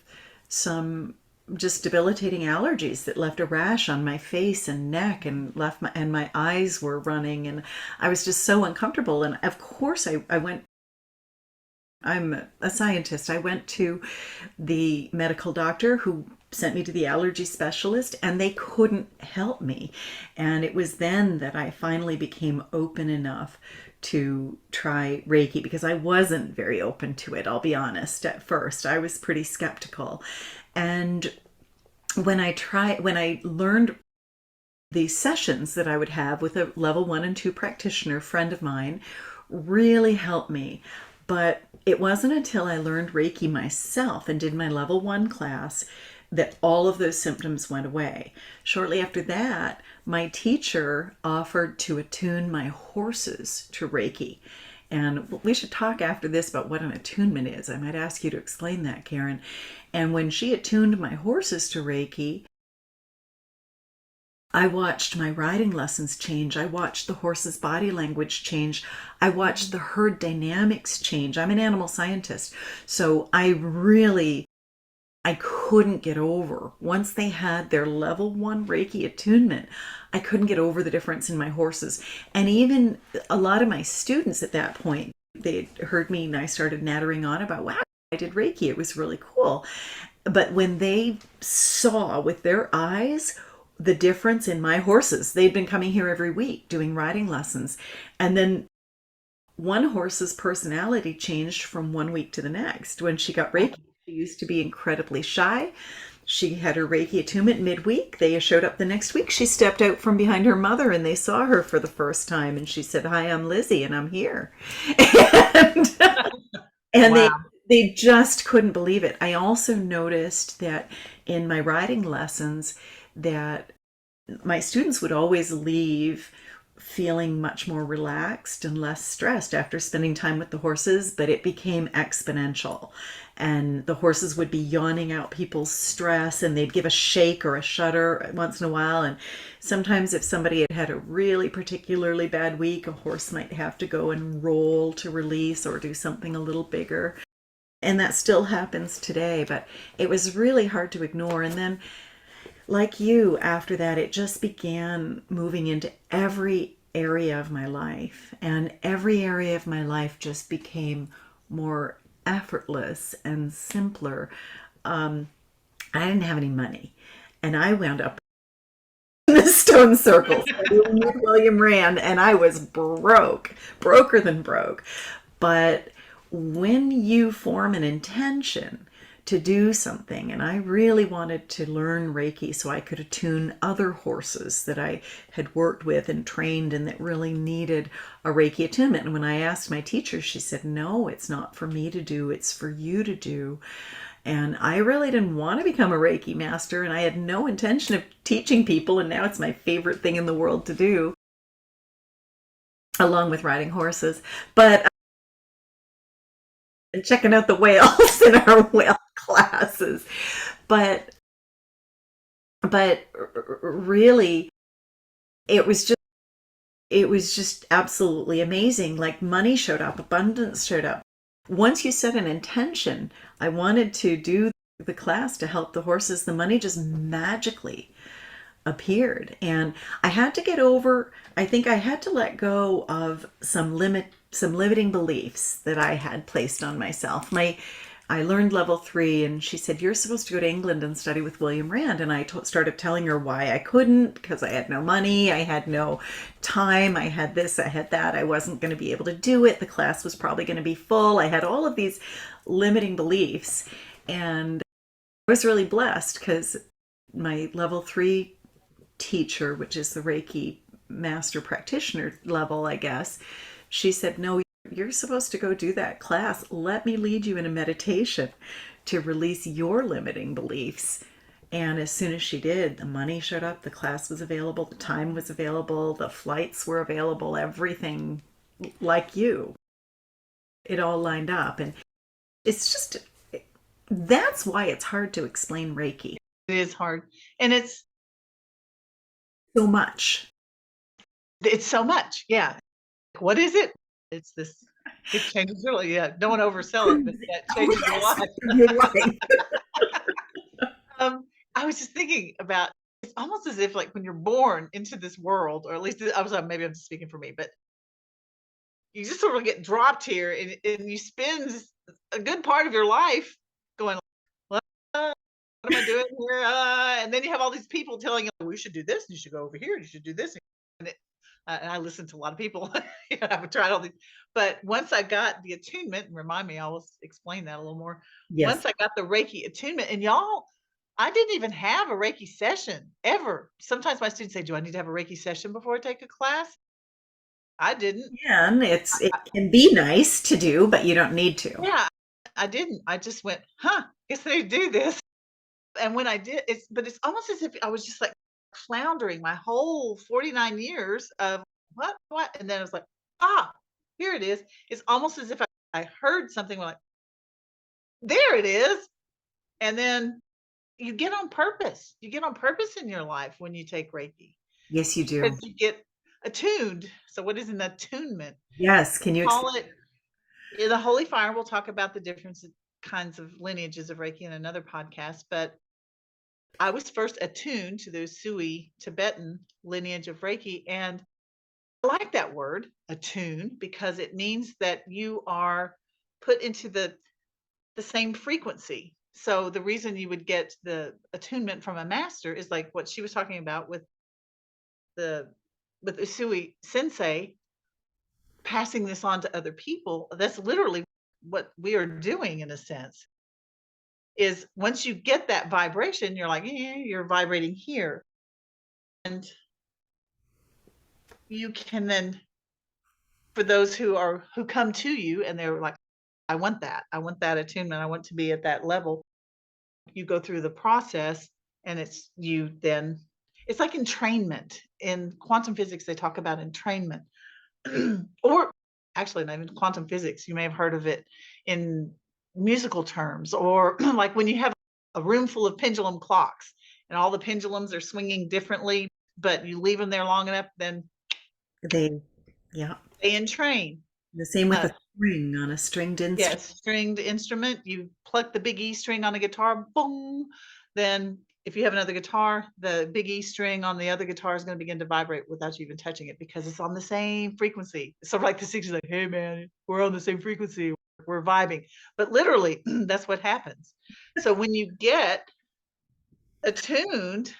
some just debilitating allergies that left a rash on my face and neck and my eyes were running and I was just so uncomfortable. And of course I went, I'm a scientist. I went to the medical doctor who sent me to the allergy specialist and they couldn't help me. And it was then that I finally became open enough to try Reiki because I wasn't very open to it, I'll be honest. At first, I was pretty skeptical. And when I learned the sessions that I would have with a level 1 and 2 practitioner friend of mine really helped me. But it wasn't until I learned Reiki myself and did my level 1 class that all of those symptoms went away. Shortly after that, my teacher offered to attune my horses to Reiki. And we should talk after this about what an attunement is. I might ask you to explain that, Karen. And when she attuned my horses to Reiki, I watched my riding lessons change. I watched the horse's body language change. I watched the herd dynamics change. I'm an animal scientist. So I couldn't get over. Once they had their level 1 Reiki attunement, I couldn't get over the difference in my horses. And even a lot of my students at that point, they heard me and I started nattering on about, wow, I did Reiki. It was really cool. But when they saw with their eyes the difference in my horses, they'd been coming here every week doing riding lessons. And then one horse's personality changed from one week to the next. When she got Reiki, she used to be incredibly shy. She had her Reiki attunement midweek. They showed up the next week. She stepped out from behind her mother and they saw her for the first time. And she said, "Hi, I'm Lizzie and I'm here." And, and Wow. they just couldn't believe it. I also noticed that in my riding lessons that my students would always leave feeling much more relaxed and less stressed after spending time with the horses, but it became exponential. And the horses would be yawning out people's stress, and they'd give a shake or a shudder once in a while. And sometimes, if somebody had had a really particularly bad week, a horse might have to go and roll to release or do something a little bigger. And that still happens today, but it was really hard to ignore. And then, like you, after that, it just began moving into every area of my life. And every area of my life just became more effortless and simpler. I didn't have any money. And I wound up in the stone circle studying with William Rand, and I was broke, broker than broke. But when you form an intention to do something, and I really wanted to learn Reiki so I could attune other horses that I had worked with and trained and that really needed a Reiki attunement. And when I asked my teacher, she said, "No, it's not for me to do, it's for you to do." And I really didn't want to become a Reiki master, and I had no intention of teaching people, and now it's my favorite thing in the world to do, along with riding horses. But and checking out the whales in our whale classes. But really, it was just absolutely amazing. Like, money showed up, abundance showed up. Once you set an intention, I wanted to do the class to help the horses, the money just magically appeared. And I had to get over, I think I had to let go of some limiting beliefs that I had placed on myself. I learned level 3, and she said, "You're supposed to go to England and study with William Rand." And I started telling her why I couldn't, because I had no money, I had no time, I had this, I had that, I wasn't going to be able to do it, the class was probably going to be full. I had all of these limiting beliefs, and I was really blessed because my level 3 teacher, which is the Reiki master practitioner level, I guess, she said, "No, you're supposed to go do that class. Let me lead you in a meditation to release your limiting beliefs." And as soon as she did, the money showed up, the class was available, the time was available, the flights were available, everything, like you. It all lined up. And it's just, that's why it's hard to explain Reiki It is hard. And so much. it's so much. Yeah. What is it? It's this it changes your life. Yeah, don't wanna oversell it, but Proves it. yeah, it Oh, changes your yes, life. you're right. I was just thinking about it's almost as if, like, when you're born into this world, or at least I was maybe I'm just speaking for me, but you just sort of get dropped here, and you spend a good part of your life going, "What what am I doing here?" And then you have all these people telling you, "We should do this, you should go over here, you should do this." And I listen to a lot of people. I've tried all these, but once I got the attunement, and remind me, I'll explain that a little more. Yes. Once I got the Reiki attunement, and y'all, I didn't even have a Reiki session ever. Sometimes my students say, "Do I need to have a Reiki session before I take a class?" I didn't. And it can be nice to do, but you don't need to. Yeah, I didn't. I just went, "Huh, guess they do this." And when I did, but it's almost as if I was just like floundering my whole 49 years of what? And then I was like, ah, here it is. It's almost as if I heard something like, there it is. And then you get on purpose. You get on purpose in your life when you take Reiki Yes, you because do. you get attuned. So, what is an attunement? Yes. Can you Call explain? it the Holy Fire. We'll talk about the different kinds of lineages of Reiki in another podcast. But I was first attuned to the Sui Tibetan lineage of Reiki, and I like that word, attuned, because it means that you are put into the same frequency. So the reason you would get the attunement from a master is like what she was talking about the with Usui Sensei passing this on to other people. That's literally what we are doing in a sense. Is once you get that vibration, you're like, you're vibrating here. And you can then, for those who come to you and they're like, I want that. I want that attunement. I want to be at that level. You go through the process, and it's you then it's like entrainment. in quantum physics, they talk about entrainment. Or actually not even quantum physics, you may have heard of it in musical terms, or like when you have a room full of pendulum clocks and all the pendulums are swinging differently, but you leave them there long enough, then They, yeah. they entrain. The same with Uh, a string on a stringed instrument. yes, stringed instrument, you pluck the big E string on a guitar, boom, then if you have another guitar, the big E string on the other guitar is going to begin to vibrate without you even touching it because it's on the same frequency. It's sort of like the 60s, like, hey man, we're on the same frequency, we're vibing. But literally, that's what happens. So when you get attuned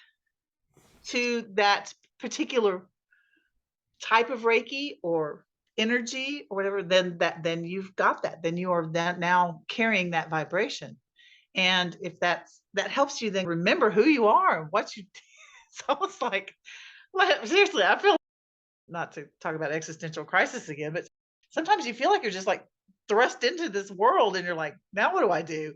to that particular type of Reiki or energy or whatever, then you've got that. Then you are that now carrying that vibration. And if that helps you then remember who you are and what you it's almost like seriously, I feel not to talk about existential crisis again, but sometimes you feel like you're just like thrust into this world and you're like, now what do I do?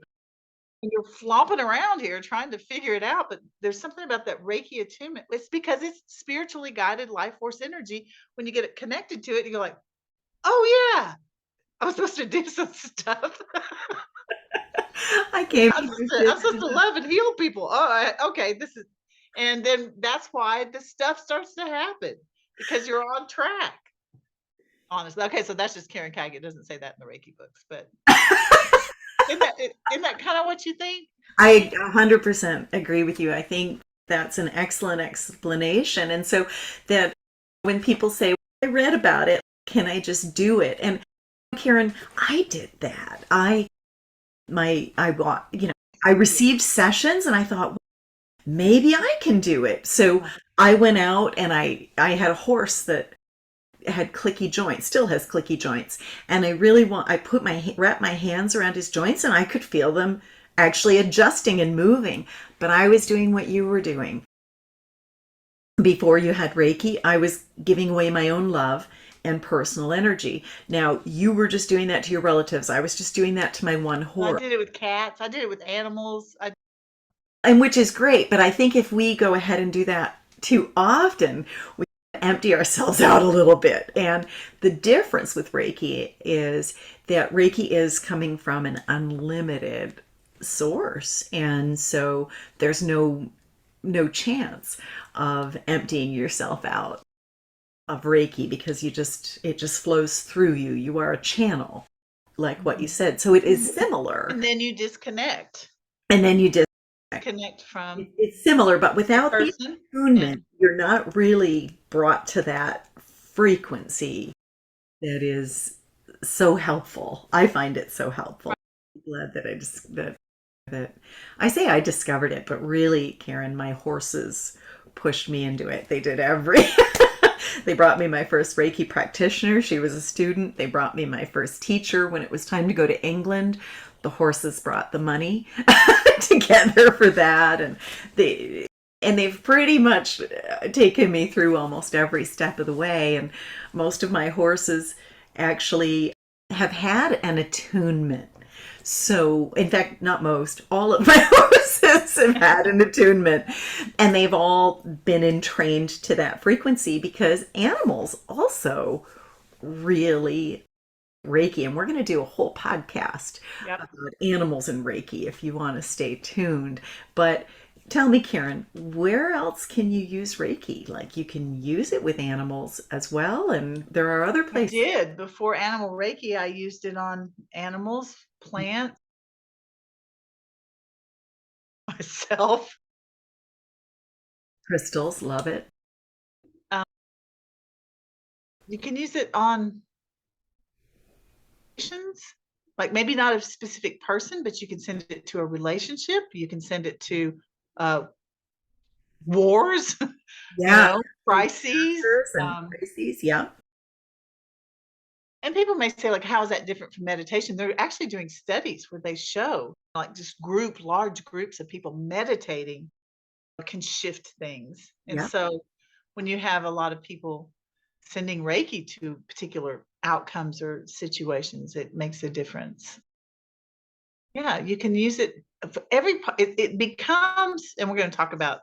And you're flopping around here trying to figure it out. But there's something about that Reiki attunement. It's because it's spiritually guided life force energy. When you get it connected to it, you're like, oh yeah, I was supposed to do some stuff. I came I'm supposed to love and heal people. Okay, this is, and then that's why the stuff starts to happen because you're on track. Honestly, okay, so that's just Karen Caig. It doesn't say that in the Reiki books, but isn't that kind of what you think? I 100% agree with you. I think that's an excellent explanation. And so that when people say, I read about it, can I just do it? And Karen, I did that. I received sessions and I thought, well, maybe I can do it. So I went out and I had a horse that had clicky joints, still has clicky joints. And I wrapped my hands around his joints and I could feel them actually adjusting and moving. But I was doing what you were doing. Before you had Reiki, I was giving away my own love and personal energy. Now, you were just doing that to your relatives. I was just doing that to my one I horse. did it with cats. I did it with animals. And which is great, but I think if we go ahead and do that too often, we empty ourselves out a little bit. And the difference with Reiki is that Reiki is coming from an unlimited source. And so there's no chance of emptying yourself out of Reiki because it just flows through you. You are a channel, like what you said. So it is similar. And then you disconnect. And then you Connect from it's similar, but without the person. attunement, you're not really brought to that frequency that is so helpful. I find it so helpful. I'm glad that that I say I discovered it, but really, Karen, my horses pushed me into it. They did they brought me my first Reiki practitioner. She was a student. They brought me my first teacher when it was time to go to England. The horses brought the money together for that, and they've pretty much taken me through almost every step of the way. And most of my horses actually have had an attunement. So, in fact, not most, all of my horses have had an attunement, and they've all been entrained to that frequency because animals also really Reiki, and we're going to do a whole podcast Yep. about animals and Reiki if you want to stay tuned. But tell me, Karen, where else can you use Reiki? Like you can use it with animals as well, and there are other I places. did. Before animal Reiki, I used it on animals, plants, myself. Crystals, love it. Um, you can use it on relations, like maybe not a specific person, but you can send it to a relationship. You can send it to uh, wars, Yeah, crises. and crises. Yeah, And people may say, like, how is that different from meditation? They're actually doing studies where they show, like, just large groups of people meditating can shift things. And yeah. so when you have a lot of people sending Reiki to particular outcomes or situations, it makes a difference. Yeah, you can use it for it becomes, and we're going to talk about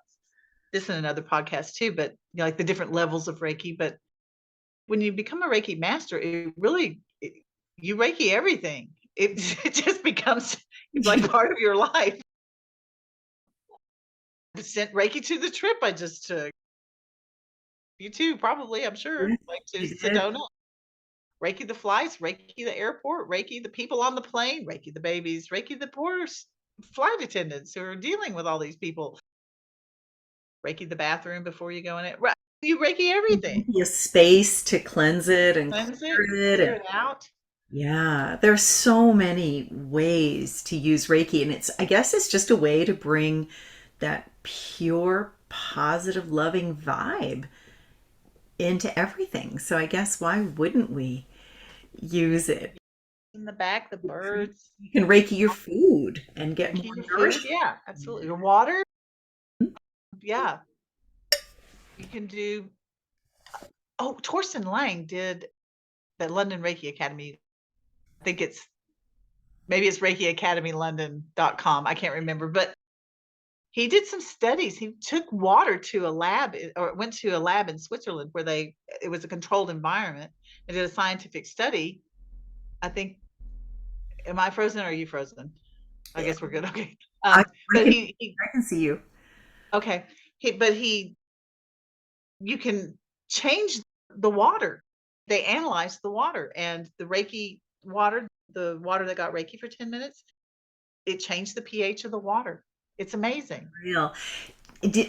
this in another podcast too, but like the different levels of Reiki. But when you become a Reiki master, you Reiki everything. It, it just becomes like part of your life. I sent Reiki to the trip I just took. You too, probably, I'm sure, Yes, like to you did. Sedona. Reiki the flights, Reiki the airport, Reiki the people on the plane, Reiki the babies, Reiki the poor flight attendants who are dealing with all these people, Reiki the bathroom before you go in it. You Reiki everything. Give you space to cleanse it and Cleanse it, clear it. clear And it out. yeah, there's so many ways to use Reiki. And I guess it's just a way to bring that pure, positive, loving vibe into everything. So I guess why wouldn't we use it? In the back, the birds, You can Reiki your food and get more Reiki your food. nourishment. Yeah, absolutely. Your water. Yeah, you can do. Oh, Torsten Lang did the London Reiki Academy. I think maybe it's ReikiAcademyLondon.com. I can't remember, but he did some studies. He took water to a lab or went to a lab in Switzerland where it was a controlled environment and did a scientific study. I think, am I frozen or are you frozen? I guess we're good. Okay. I, I But can he I can see you. okay. You can change the water. They analyzed the water and the Reiki water, the water that got Reiki for 10 minutes, it changed the pH of the water. It's amazing. Real.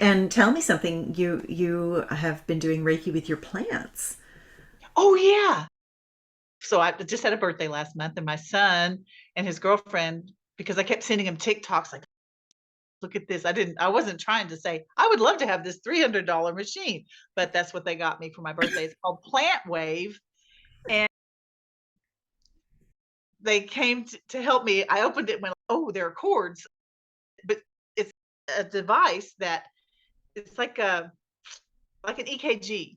And tell me something. You have been doing Reiki with your plants. Oh yeah. So I just had a birthday last month and my son and his girlfriend, because I kept sending him TikToks like, look at this. I wasn't trying to say, I would love to have this $300 machine, but that's what they got me for my birthday. It's called Plant Wave. And they came to help me. I opened it and went, oh, there are cords, but it's a device that it's like an EKG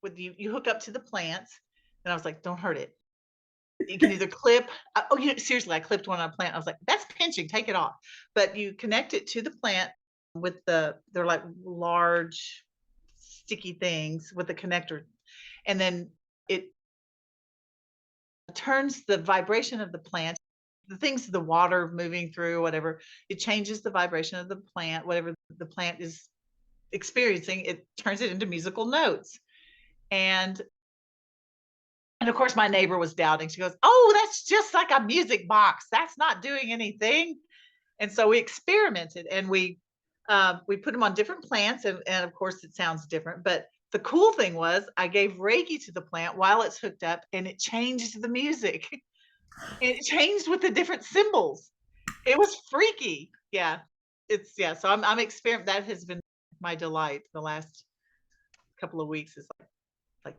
with you hook up to the plants. And I was like, don't hurt it. You can either clip. Oh, seriously, I clipped one on a plant. I was like, that's pinching. Take it off. But you connect it to the plant with they're like large sticky things with the connector, and then it turns the vibration of the plant, the things, the water moving through, whatever. It changes the vibration of the plant, whatever the plant is experiencing. It turns it into musical notes, and of course, my neighbor was doubting. She goes, "Oh, that's just like a music box. That's not doing anything." And so we experimented, and we put them on different plants, and of course, it sounds different. But the cool thing was, I gave Reiki to the plant while it's hooked up, and it changed the music. It changed with the different symbols. It was freaky. Yeah, yeah. So I'm experiment. That has been my delight the last couple of weeks. Is like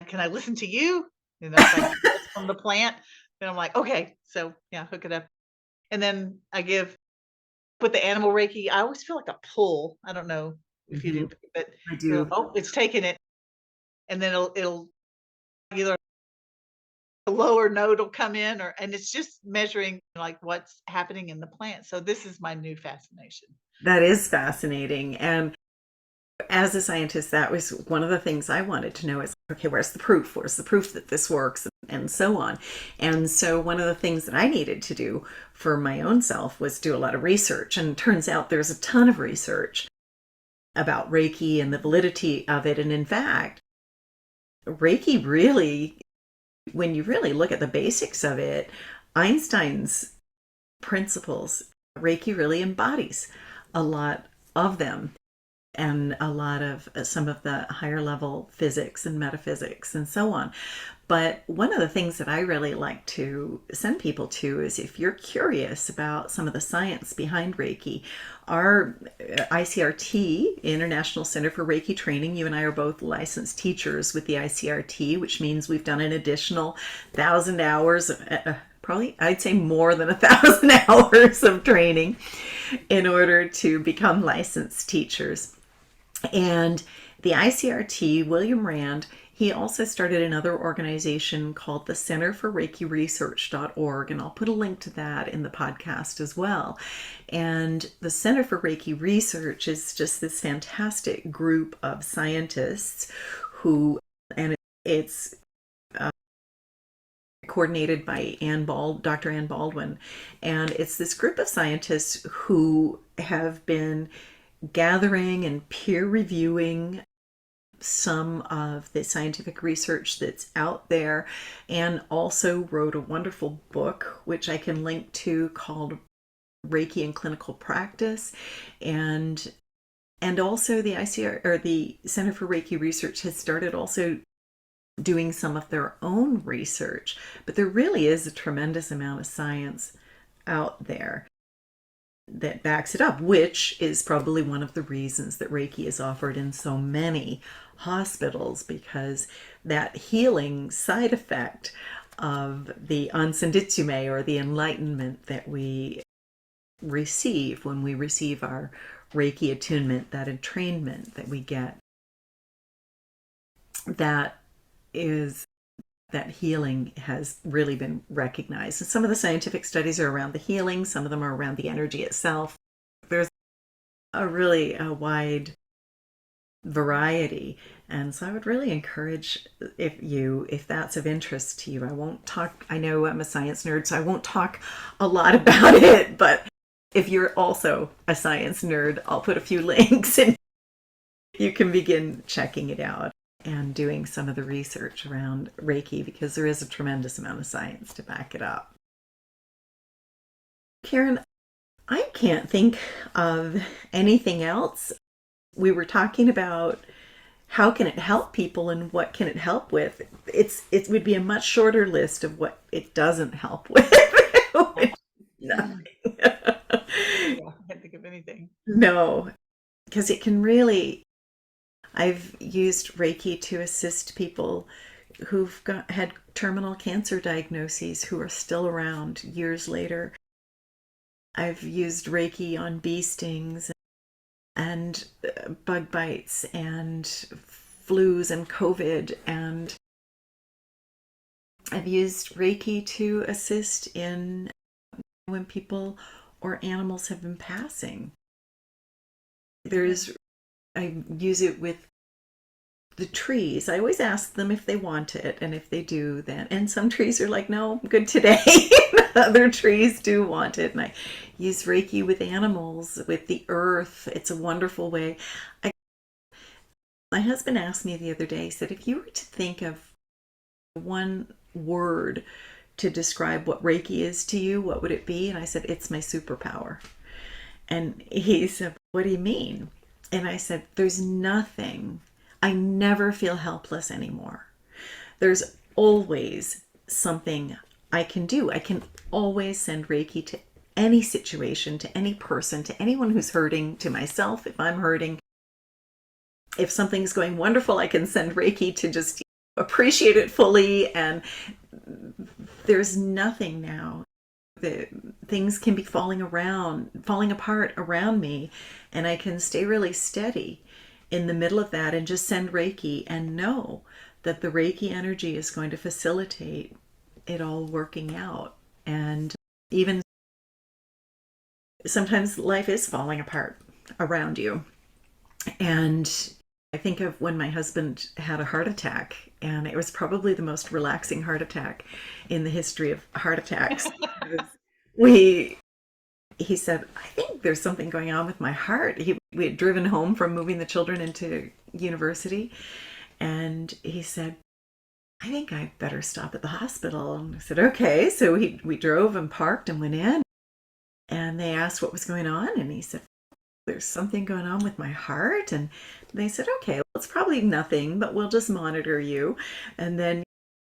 can I listen to you? If I get this from the plant, then I'm like, okay, so yeah, hook it up. And then put the animal Reiki. I always feel like a pull. I don't know if you Mhm, do, but I do. oh, it's taking it. And then it'll either a lower note will come in and it's just measuring like what's happening in the plant. So this is my new fascination. That is fascinating. And as a scientist, that was one of the things I wanted to know is, okay, where's the proof? Where's the proof that this works? And so on. And so one of the things that I needed to do for my own self was do a lot of research. And it turns out there's a ton of research about Reiki and the validity of it. And in fact, Reiki really, when you really look at the basics of it, Einstein's principles, Reiki really embodies a lot of them and a lot of some of the higher level physics and metaphysics and so on. But one of the things that I really like to send people to is if you're curious about some of the science behind Reiki, our ICRT, International Center for Reiki Training, you and I are both licensed teachers with the ICRT, which means we've done an additional 1,000 hours, probably I'd say more than 1,000 hours of training in order to become licensed teachers. And the ICRT, William Rand, He also started another organization called the Center for Reiki Research.org, and I'll put a link to that in the podcast as well. And the Center for Reiki Research is just this fantastic group of scientists who, and it's coordinated by Dr. Ann Baldwin. And it's this group of scientists who have been gathering and peer reviewing some of the scientific research that's out there, and also wrote a wonderful book which I can link to called Reiki in Clinical Practice. And also the ICR, or the Center for Reiki Research, has started also doing some of their own research. But there really is a tremendous amount of science out there that backs it up, which is probably one of the reasons that Reiki is offered in so many hospitals, because that healing side effect of the ansenditsume, or the enlightenment that we receive when we receive our Reiki attunement, that entrainment that we get, that healing has really been recognized. And some of the scientific studies are around the healing, some of them are around the energy itself. There's a wide variety. And so I would really encourage, if that's of interest to you, I know I'm a science nerd, so I won't talk a lot about it, but if you're also a science nerd, I'll put a few links and you can begin checking it out and doing some of the research around Reiki, because there is a tremendous amount of science to back it up. Karen, I can't think of anything else. We were talking about how can it help people and what can it help with. It would be a much shorter list of what it doesn't help with. Nothing. Yeah, I can't think of anything. No, because it can really. I've used Reiki to assist people who've had terminal cancer diagnoses who are still around years later. I've used Reiki on bee stings and bug bites and flus and COVID, and I've used Reiki to assist in when people or animals have been passing. I use it with the trees. I always ask them if they want it, and if they do, then, and some trees are like, no, I'm good today. Other trees do want it, and I use Reiki with animals, with the earth. It's a wonderful way. My husband asked me the other day, he said, if you were to think of one word to describe what Reiki is to you, what would it be? And I said, it's my superpower. And he said, what do you mean? And I said, there's nothing. I never feel helpless anymore. There's always something I can do. I can always send Reiki to any situation, to any person, to anyone who's hurting, to myself if I'm hurting. If something's going wonderful, I can send Reiki to just appreciate it fully. And there's nothing now. Things can be falling apart around me, and I can stay really steady in the middle of that and just send Reiki and know that the Reiki energy is going to facilitate it all working out. And even sometimes life is falling apart around you. And I think of when my husband had a heart attack, and it was probably the most relaxing heart attack in the history of heart attacks. He said, I think there's something going on with my heart. We had driven home from moving the children into university, and he said, I think I better stop at the hospital. And I said, okay. So we drove and parked and went in, and they asked what was going on, and he said, there's something going on with my heart. And they said, okay, well, it's probably nothing, but we'll just monitor you. And then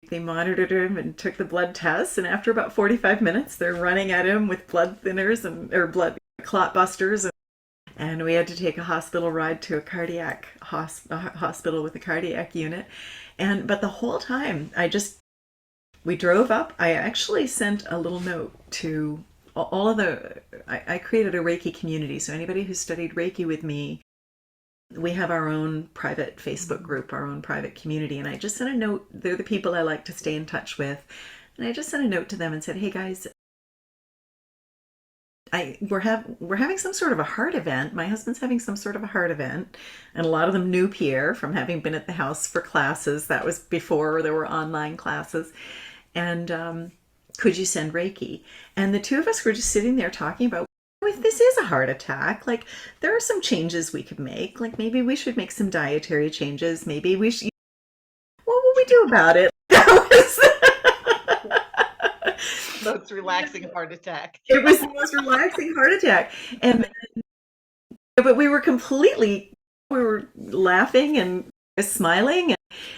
they monitored him and took the blood tests, and after about 45 minutes, they're running at him with blood thinners or blood clot busters, and we had to take a hospital ride to a hospital with a cardiac unit. But the whole time, we drove up. I actually sent a little note to all of I created a Reiki community, so anybody who studied Reiki with me we have our own private Facebook group, our own private community, and I just sent a note. They're the people I like to stay in touch with, and I just sent a note to them and said, "Hey guys, we're having some sort of a heart event. My husband's having some sort of a heart event, and a lot of them knew Pierre from having been at the house for classes. That was before there were online classes, and could you send Reiki?" And the two of us were just sitting there talking about, if this is a heart attack, like there are some changes we could make. Like maybe we should make some dietary changes. Maybe we should. What will we do about it? That Most relaxing heart attack. it was the most relaxing heart attack, and but we were laughing and smiling,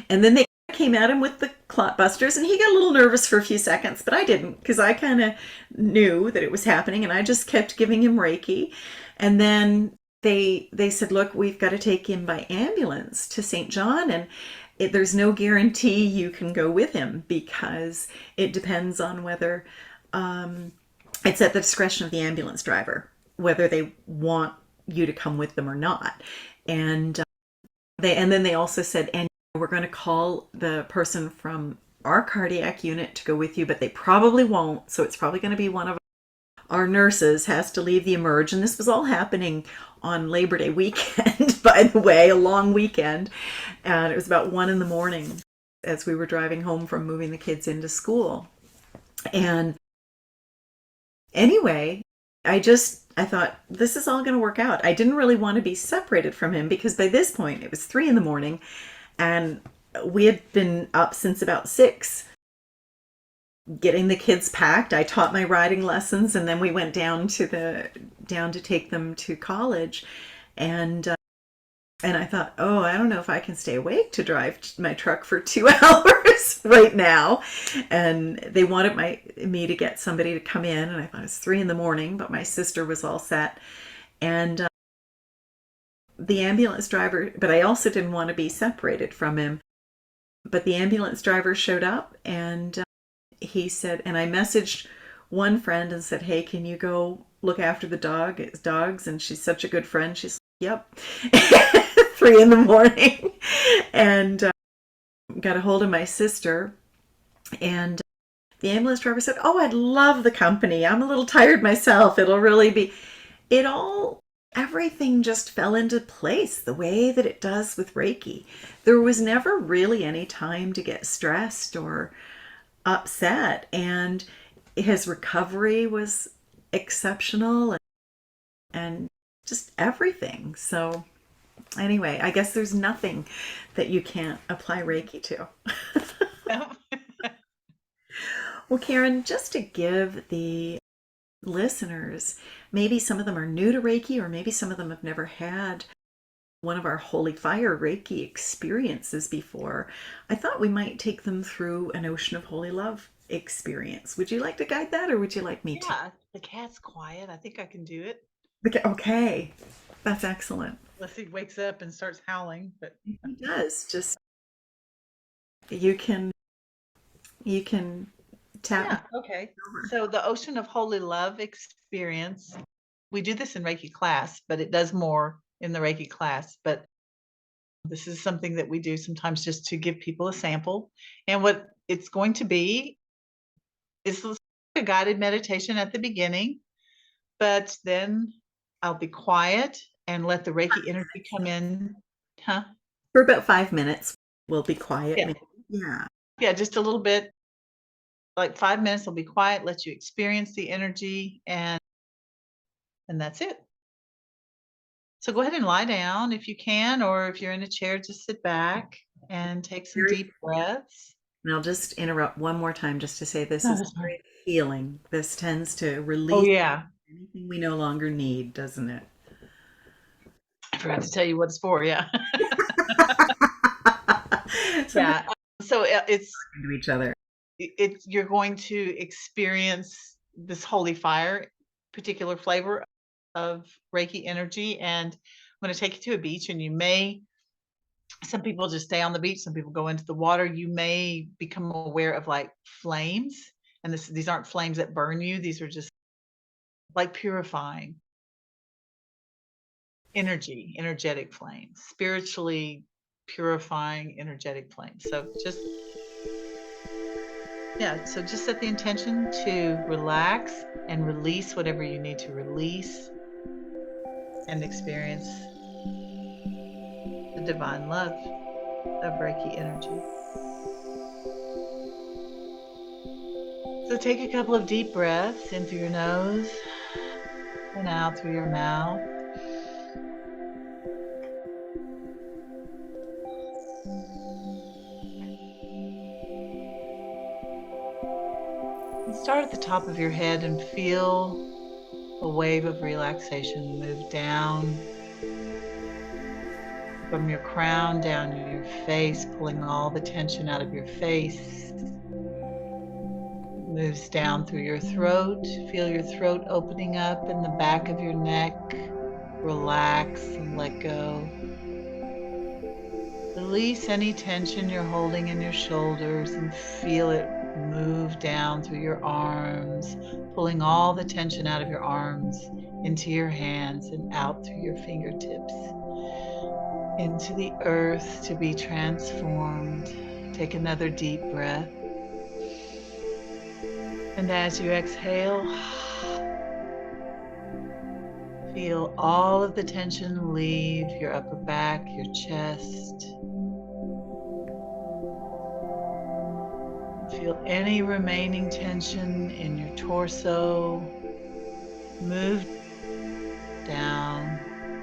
and then they came at him with the clot busters, and he got a little nervous for a few seconds, but I didn't, because I kind of knew that it was happening, and I just kept giving him Reiki. And then they said, look, we've got to take him by ambulance to St. John, and there's no guarantee you can go with him, because it depends on whether it's at the discretion of the ambulance driver whether they want you to come with them or not. And then they also said, and we're going to call the person from our cardiac unit to go with you, but they probably won't. So it's probably going to be one of our nurses has to leave the emerge. And this was all happening on Labor Day weekend, by the way, a long weekend. And it was about 1 a.m. as we were driving home from moving the kids into school. And anyway, I thought, this is all going to work out. I didn't really want to be separated from him, because by this point it was 3 a.m. and we had been up since about 6 getting the kids packed. I taught my riding lessons, and then we went down to take them to college. And I thought, oh, I don't know if I can stay awake to drive my truck for 2 hours right now. And they wanted me to get somebody to come in, and I thought it was 3 a.m, but my sister was all set. And the ambulance driver, but I also didn't want to be separated from him. But the ambulance driver showed up, and he said, and I messaged one friend and said, hey, can you go look after the dogs? And she's such a good friend. She's like, yep. 3 a.m. And got a hold of my sister, and the ambulance driver said, oh, I'd love the company. I'm a little tired myself. It'll really be, everything just fell into place the way that it does with Reiki. There was never really any time to get stressed or upset, and his recovery was exceptional, and just everything. So anyway, I guess there's nothing that you can't apply Reiki to. Well, Karen, just to give the listeners, maybe some of them are new to Reiki, or maybe some of them have never had one of our Holy Fire Reiki experiences before, I thought we might take them through an Ocean of Holy Love experience. Would you like to guide that, or would you like me to? Yeah, the cat's quiet. I think I can do it. Okay, that's excellent. Unless he wakes up and starts howling, but He does. Just you can tap. yeah, okay. So the Ocean of Holy Love experience, we do this in Reiki class, but it does more in the Reiki class. But this is something that we do sometimes just to give people a sample. And what it's going to be is a guided meditation at the beginning, but then I'll be quiet and let the Reiki energy come in. Huh? For about 5 minutes, we'll be quiet. Yeah. Yeah. Yeah, just a little bit. Like 5 minutes, I'll be quiet, let you experience the energy, and that's it. So go ahead and lie down if you can, or if you're in a chair, just sit back and take some deep breaths. And I'll just interrupt one more time just to say this No, is that's fine. very healing. This tends to Oh, release yeah. anything we no longer need, doesn't it? I forgot to tell you what it's for, yeah. Sometimes Yeah, so it's we talk to each other. you're going to experience this holy fire, particular flavor of Reiki energy, and I'm gonna take you to a beach, and some people just stay on the beach, some people go into the water. You may become aware of, like, flames, and these aren't flames that burn you, these are just, like, purifying. energetic flames, spiritually purifying energetic flames. So just set the intention to relax and release whatever you need to release and experience the divine love of Reiki energy. So take a couple of deep breaths in through your nose and out through your mouth. And start at the top of your head and feel a wave of relaxation move down from your crown down your face, pulling all the tension out of your face. Moves down through your throat. Feel your throat opening up in the back of your neck. Relax and let go. Release any tension you're holding in your shoulders and feel it move down through your arms, pulling all the tension out of your arms into your hands and out through your fingertips, into the earth to be transformed. Take another deep breath. And as you exhale, feel all of the tension leave your upper back, your chest. Feel any remaining tension in your torso move down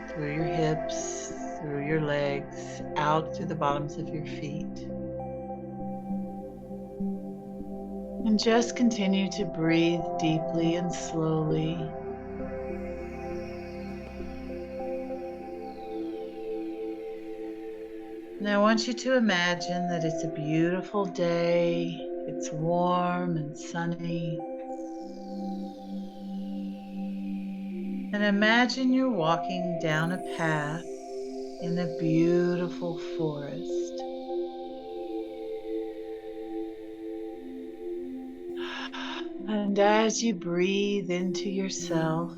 through your hips, through your legs, out through the bottoms of your feet. And just continue to breathe deeply and slowly. And I want you to imagine that it's a beautiful day. It's warm and sunny. And imagine you're walking down a path in a beautiful forest. And as you breathe into yourself,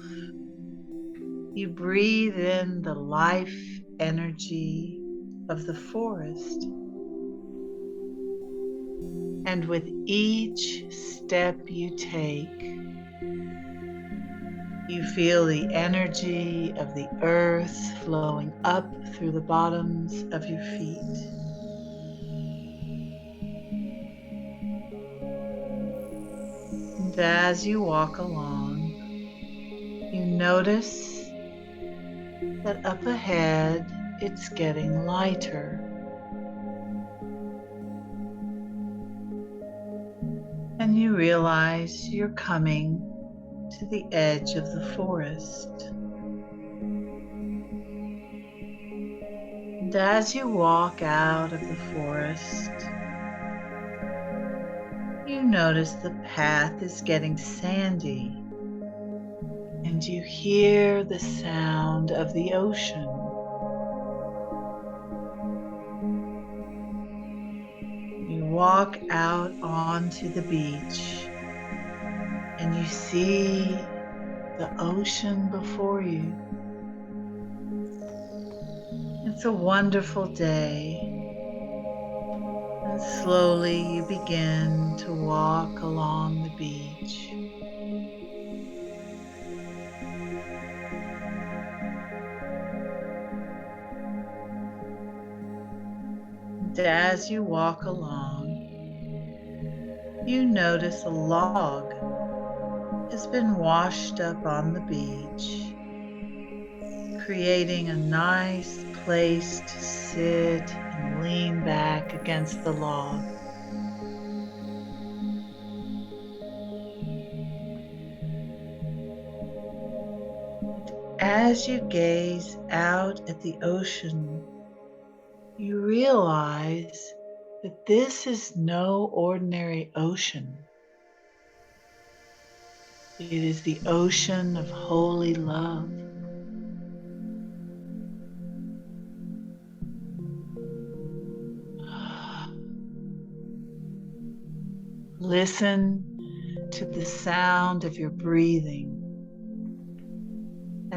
you breathe in the life energy of the forest. And with each step you take, you feel the energy of the earth flowing up through the bottoms of your feet. And as you walk along, you notice that up ahead it's getting lighter. And you realize you're coming to the edge of the forest. And as you walk out of the forest, you notice the path is getting sandy, and you hear the sound of the ocean. You walk out onto the beach, and you see the ocean before you. It's a wonderful day. And slowly you begin to walk along the beach. And as you walk along, you notice a log has been washed up on the beach, creating a nice place to sit and lean back against the log. As you gaze out at the ocean, you realize that this is no ordinary ocean. It is the ocean of holy love. Listen to the sound of your breathing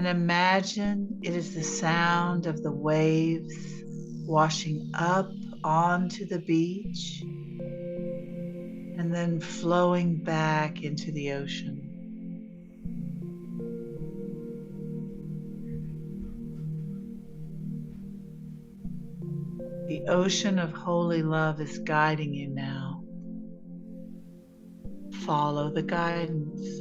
And imagine it is the sound of the waves washing up onto the beach and then flowing back into the ocean. The ocean of holy love is guiding you now. Follow the guidance.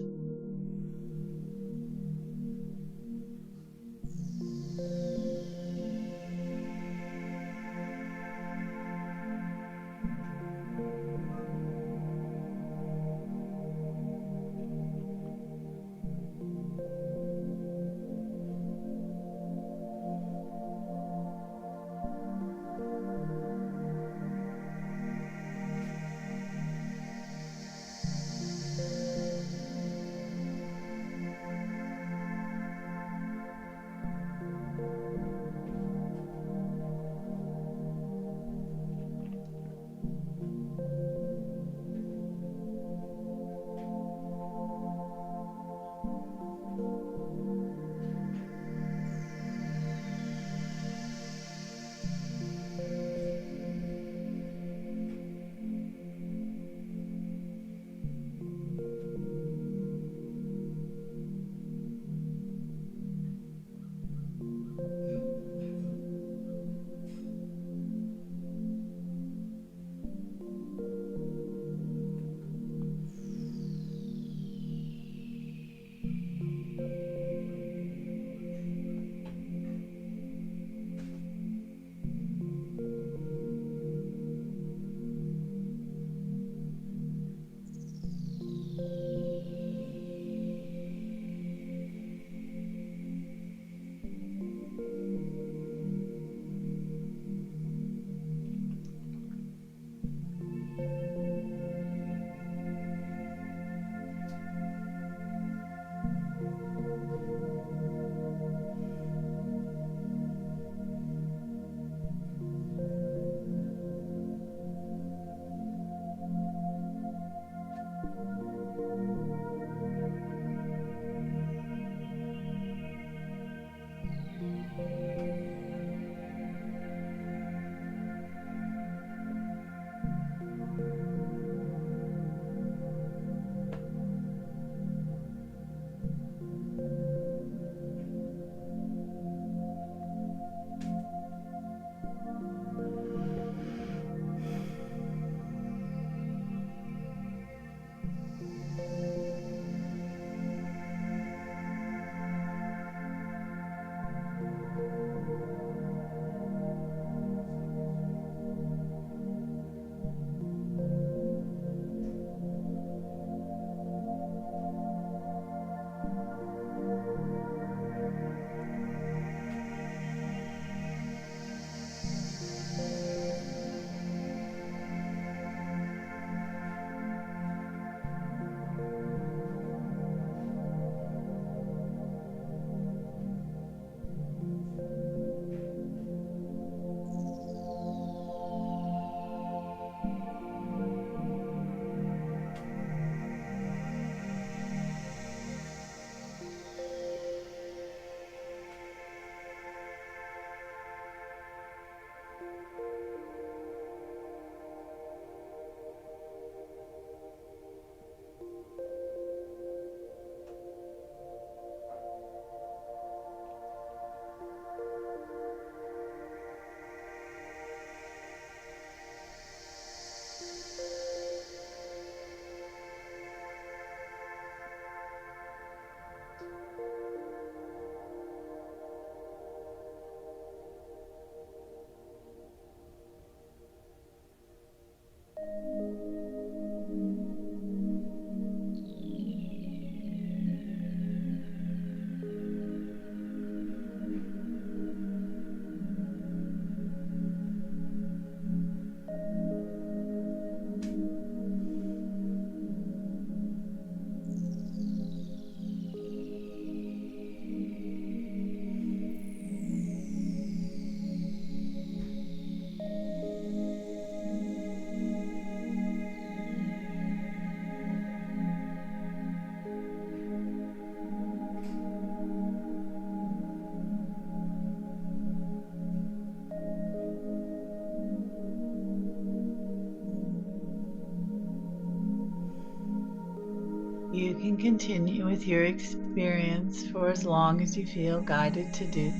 You can continue with your experience for as long as you feel guided to do.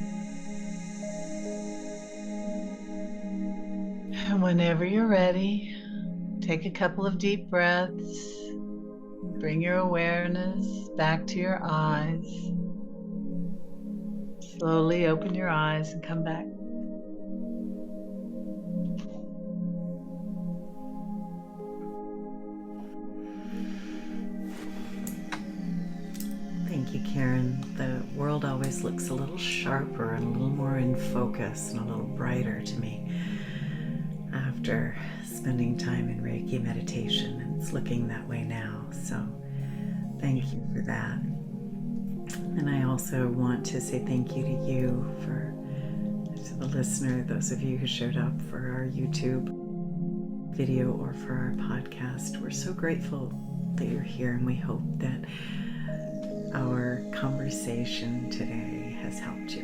And whenever you're ready, take a couple of deep breaths. Bring your awareness back to your eyes. Slowly open your eyes and come back. Thank you, Karen. The world always looks a little sharper and a little more in focus and a little brighter to me after spending time in Reiki meditation, and it's looking that way now. So thank you for that. And I also want to say thank you to you, to the listener, those of you who showed up for our YouTube video or for our podcast. We're so grateful that you're here, and we hope that our conversation today has helped you.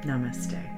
Namaste.